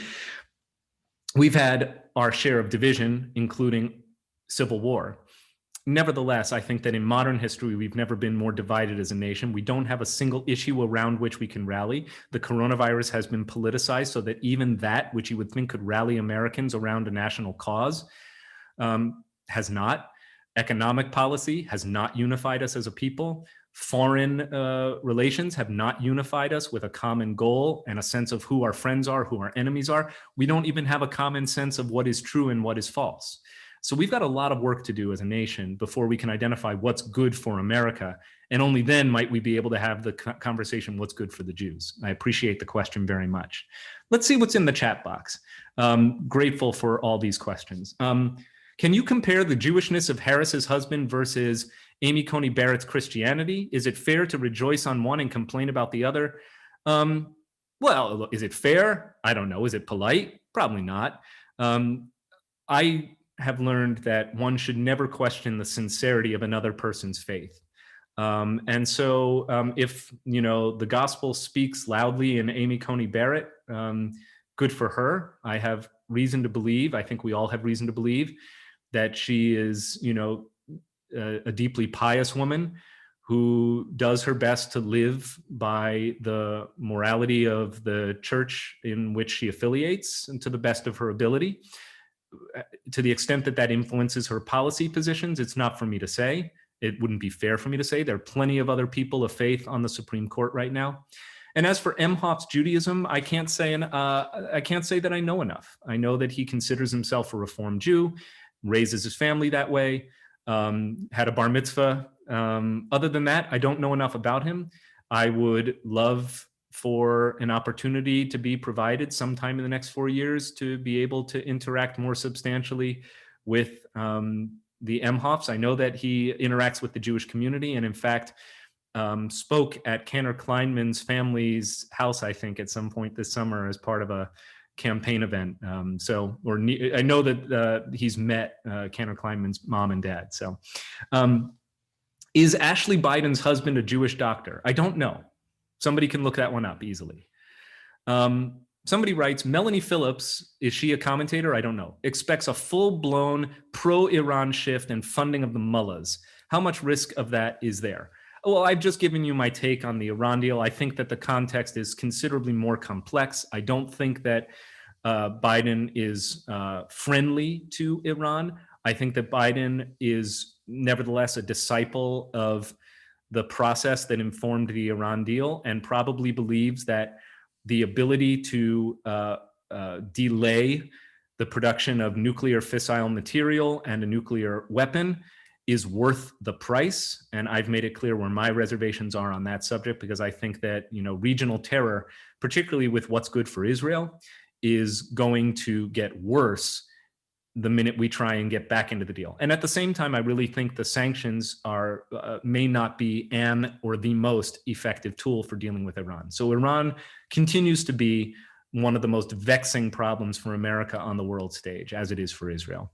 We've had our share of division, including civil war. Nevertheless, I think that in modern history, we've never been more divided as a nation. We don't have a single issue around which we can rally. The coronavirus has been politicized so that even that, which you would think could rally Americans around a national cause, has not. Economic policy has not unified us as a people. Foreign relations have not unified us with a common goal and a sense of who our friends are, who our enemies are. We don't even have a common sense of what is true and what is false. So we've got a lot of work to do as a nation before we can identify what's good for America. And only then might we be able to have the conversation, what's good for the Jews. I appreciate the question very much. Let's see what's in the chat box. Grateful for all these questions. Can you compare the Jewishness of Harris's husband versus Amy Coney Barrett's Christianity? Is it fair to rejoice on one and complain about the other? Well, is it fair? I don't know. Is it polite? Probably not. I have learned that one should never question the sincerity of another person's faith. And so if, you know, the gospel speaks loudly in Amy Coney Barrett, good for her. I have reason to believe, I think we all have reason to believe, that she is, you know, a deeply pious woman who does her best to live by the morality of the church in which she affiliates and to the best of her ability. To the extent that that influences her policy positions, it's not for me to say. It wouldn't be fair for me to say. There are plenty of other people of faith on the Supreme Court right now. And as for Emhoff's Judaism, I can't say that I know enough. I know that he considers himself a Reform Jew, raises his family that way, had a bar mitzvah. Other than that, I don't know enough about him. I would love for an opportunity to be provided sometime in the next 4 years to be able to interact more substantially with the Emhoffs. I know that he interacts with the Jewish community and in fact spoke at Cantor Kleinman's family's house, I think, at some point this summer as part of a campaign event. I know that he's met Cantor Kleinman's mom and dad. So is Ashley Biden's husband a Jewish doctor? I don't know. Somebody can look that one up easily. Somebody writes, Melanie Phillips, is she a commentator? I don't know. Expects a full-blown pro-Iran shift and funding of the mullahs. How much risk of that is there? Well, I've just given you my take on the Iran deal. I think that the context is considerably more complex. I don't think that Biden is friendly to Iran. I think that Biden is nevertheless a disciple of the process that informed the Iran deal and probably believes that the ability to delay the production of nuclear fissile material and a nuclear weapon is worth the price. And I've made it clear where my reservations are on that subject, because I think that, you know, regional terror, particularly with what's good for Israel, is going to get worse the minute we try and get back into the deal. And at the same time, I really think the sanctions are may not be an or the most effective tool for dealing with Iran. So Iran continues to be one of the most vexing problems for America on the world stage, as it is for Israel.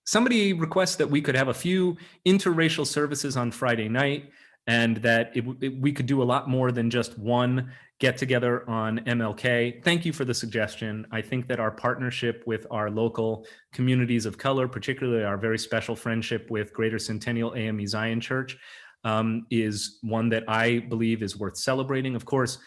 Somebody requests that we could have a few interracial services on Friday night, and that we could do a lot more than just one get together on MLK. Thank you for the suggestion. I think that our partnership with our local communities of color, particularly our very special friendship with Greater Centennial AME Zion Church, is one that I believe is worth celebrating. Of course,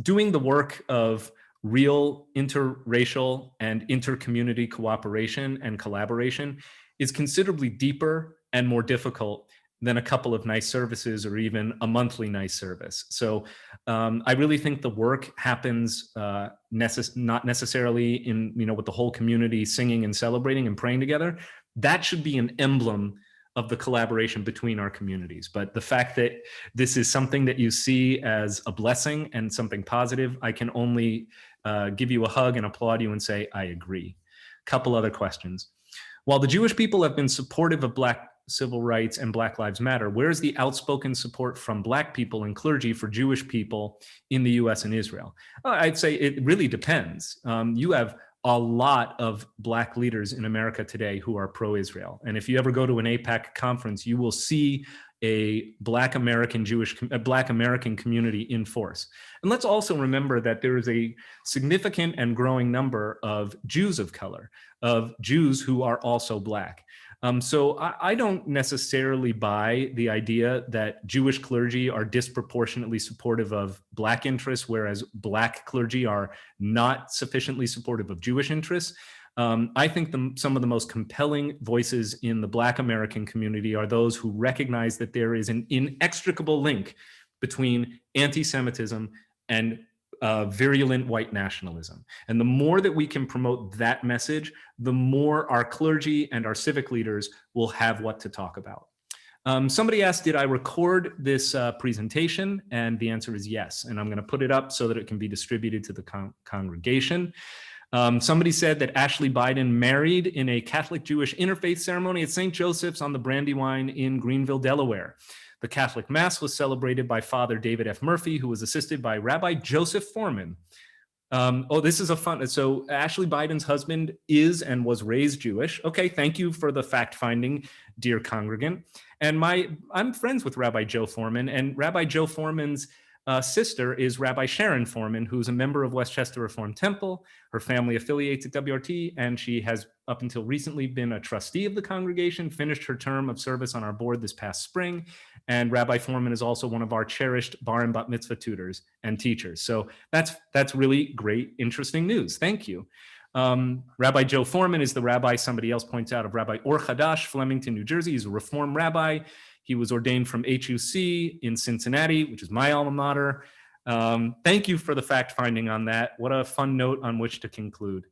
doing the work of real interracial and intercommunity cooperation and collaboration is considerably deeper and more difficult than a couple of nice services or even a monthly nice service. So I really think the work happens not necessarily in, you know, with the whole community singing and celebrating and praying together. That should be an emblem of the collaboration between our communities. But the fact that this is something that you see as a blessing and something positive, I can only give you a hug and applaud you and say, I agree. Couple other questions. While the Jewish people have been supportive of Black civil rights and Black Lives Matter, where's the outspoken support from Black people and clergy for Jewish people in the US and Israel? I'd say it really depends. You have a lot of Black leaders in America today who are pro-Israel. And if you ever go to an AIPAC conference, you will see a Black American community in force. And let's also remember that there is a significant and growing number of Jews of color, of Jews who are also Black. So I don't necessarily buy the idea that Jewish clergy are disproportionately supportive of Black interests, whereas Black clergy are not sufficiently supportive of Jewish interests. I think some of the most compelling voices in the Black American community are those who recognize that there is an inextricable link between anti-Semitism and virulent white nationalism. And the more that we can promote that message, the more our clergy and our civic leaders will have what to talk about. Somebody asked, did I record this presentation? And the answer is yes. And I'm going to put it up so that it can be distributed to the congregation. Somebody said that Ashley Biden married in a Catholic Jewish interfaith ceremony at St. Joseph's on the Brandywine in Greenville, Delaware. The Catholic Mass was celebrated by Father David F. Murphy, who was assisted by Rabbi Joseph Foreman. This is a fun, so Ashley Biden's husband is and was raised Jewish. Okay, thank you for the fact finding, dear congregant. And I'm friends with Rabbi Joe Foreman, and Rabbi Joe Foreman's sister is Rabbi Sharon Foreman, who's a member of Westchester Reformed Temple. Her family affiliates at WRT, and she has up until recently been a trustee of the congregation, finished her term of service on our board this past spring. And Rabbi Foreman is also one of our cherished bar and bat mitzvah tutors and teachers. So that's really great, interesting news. Thank you. Rabbi Joe Foreman is the rabbi, somebody else points out, of Rabbi Or Chadash, Flemington, New Jersey. He's a Reform rabbi. He was ordained from HUC in Cincinnati, which is my alma mater. Thank you for the fact finding on that. What a fun note on which to conclude.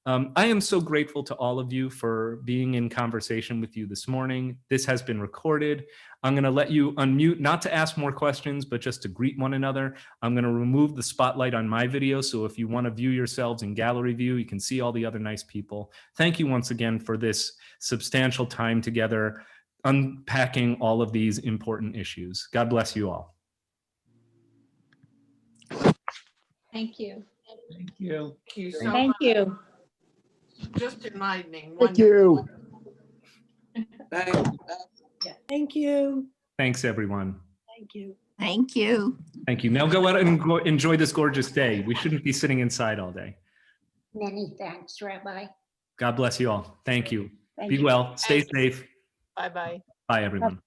I am so grateful to all of you for being in conversation with you this morning. This has been recorded. I'm going to let you unmute, not to ask more questions, but just to greet one another. I'm going to remove the spotlight on my video, so if you want to view yourselves in gallery view, you can see all the other nice people. Thank you once again for this substantial time together, unpacking all of these important issues. God bless you all.
Thank you.
Thank you.
Thank you so
Thank
much.
you.
Just enlightening.
Thank you.
Wonderful.
Thank you.
Thanks, everyone.
Thank you.
Thank you.
Thank you. Now go out and enjoy this gorgeous day. We shouldn't be sitting inside all day.
Many thanks, Rabbi.
God bless you all. Thank you.
Thank
Be
you.
well. Stay
Thanks.
safe.
Bye-bye.
Bye, everyone.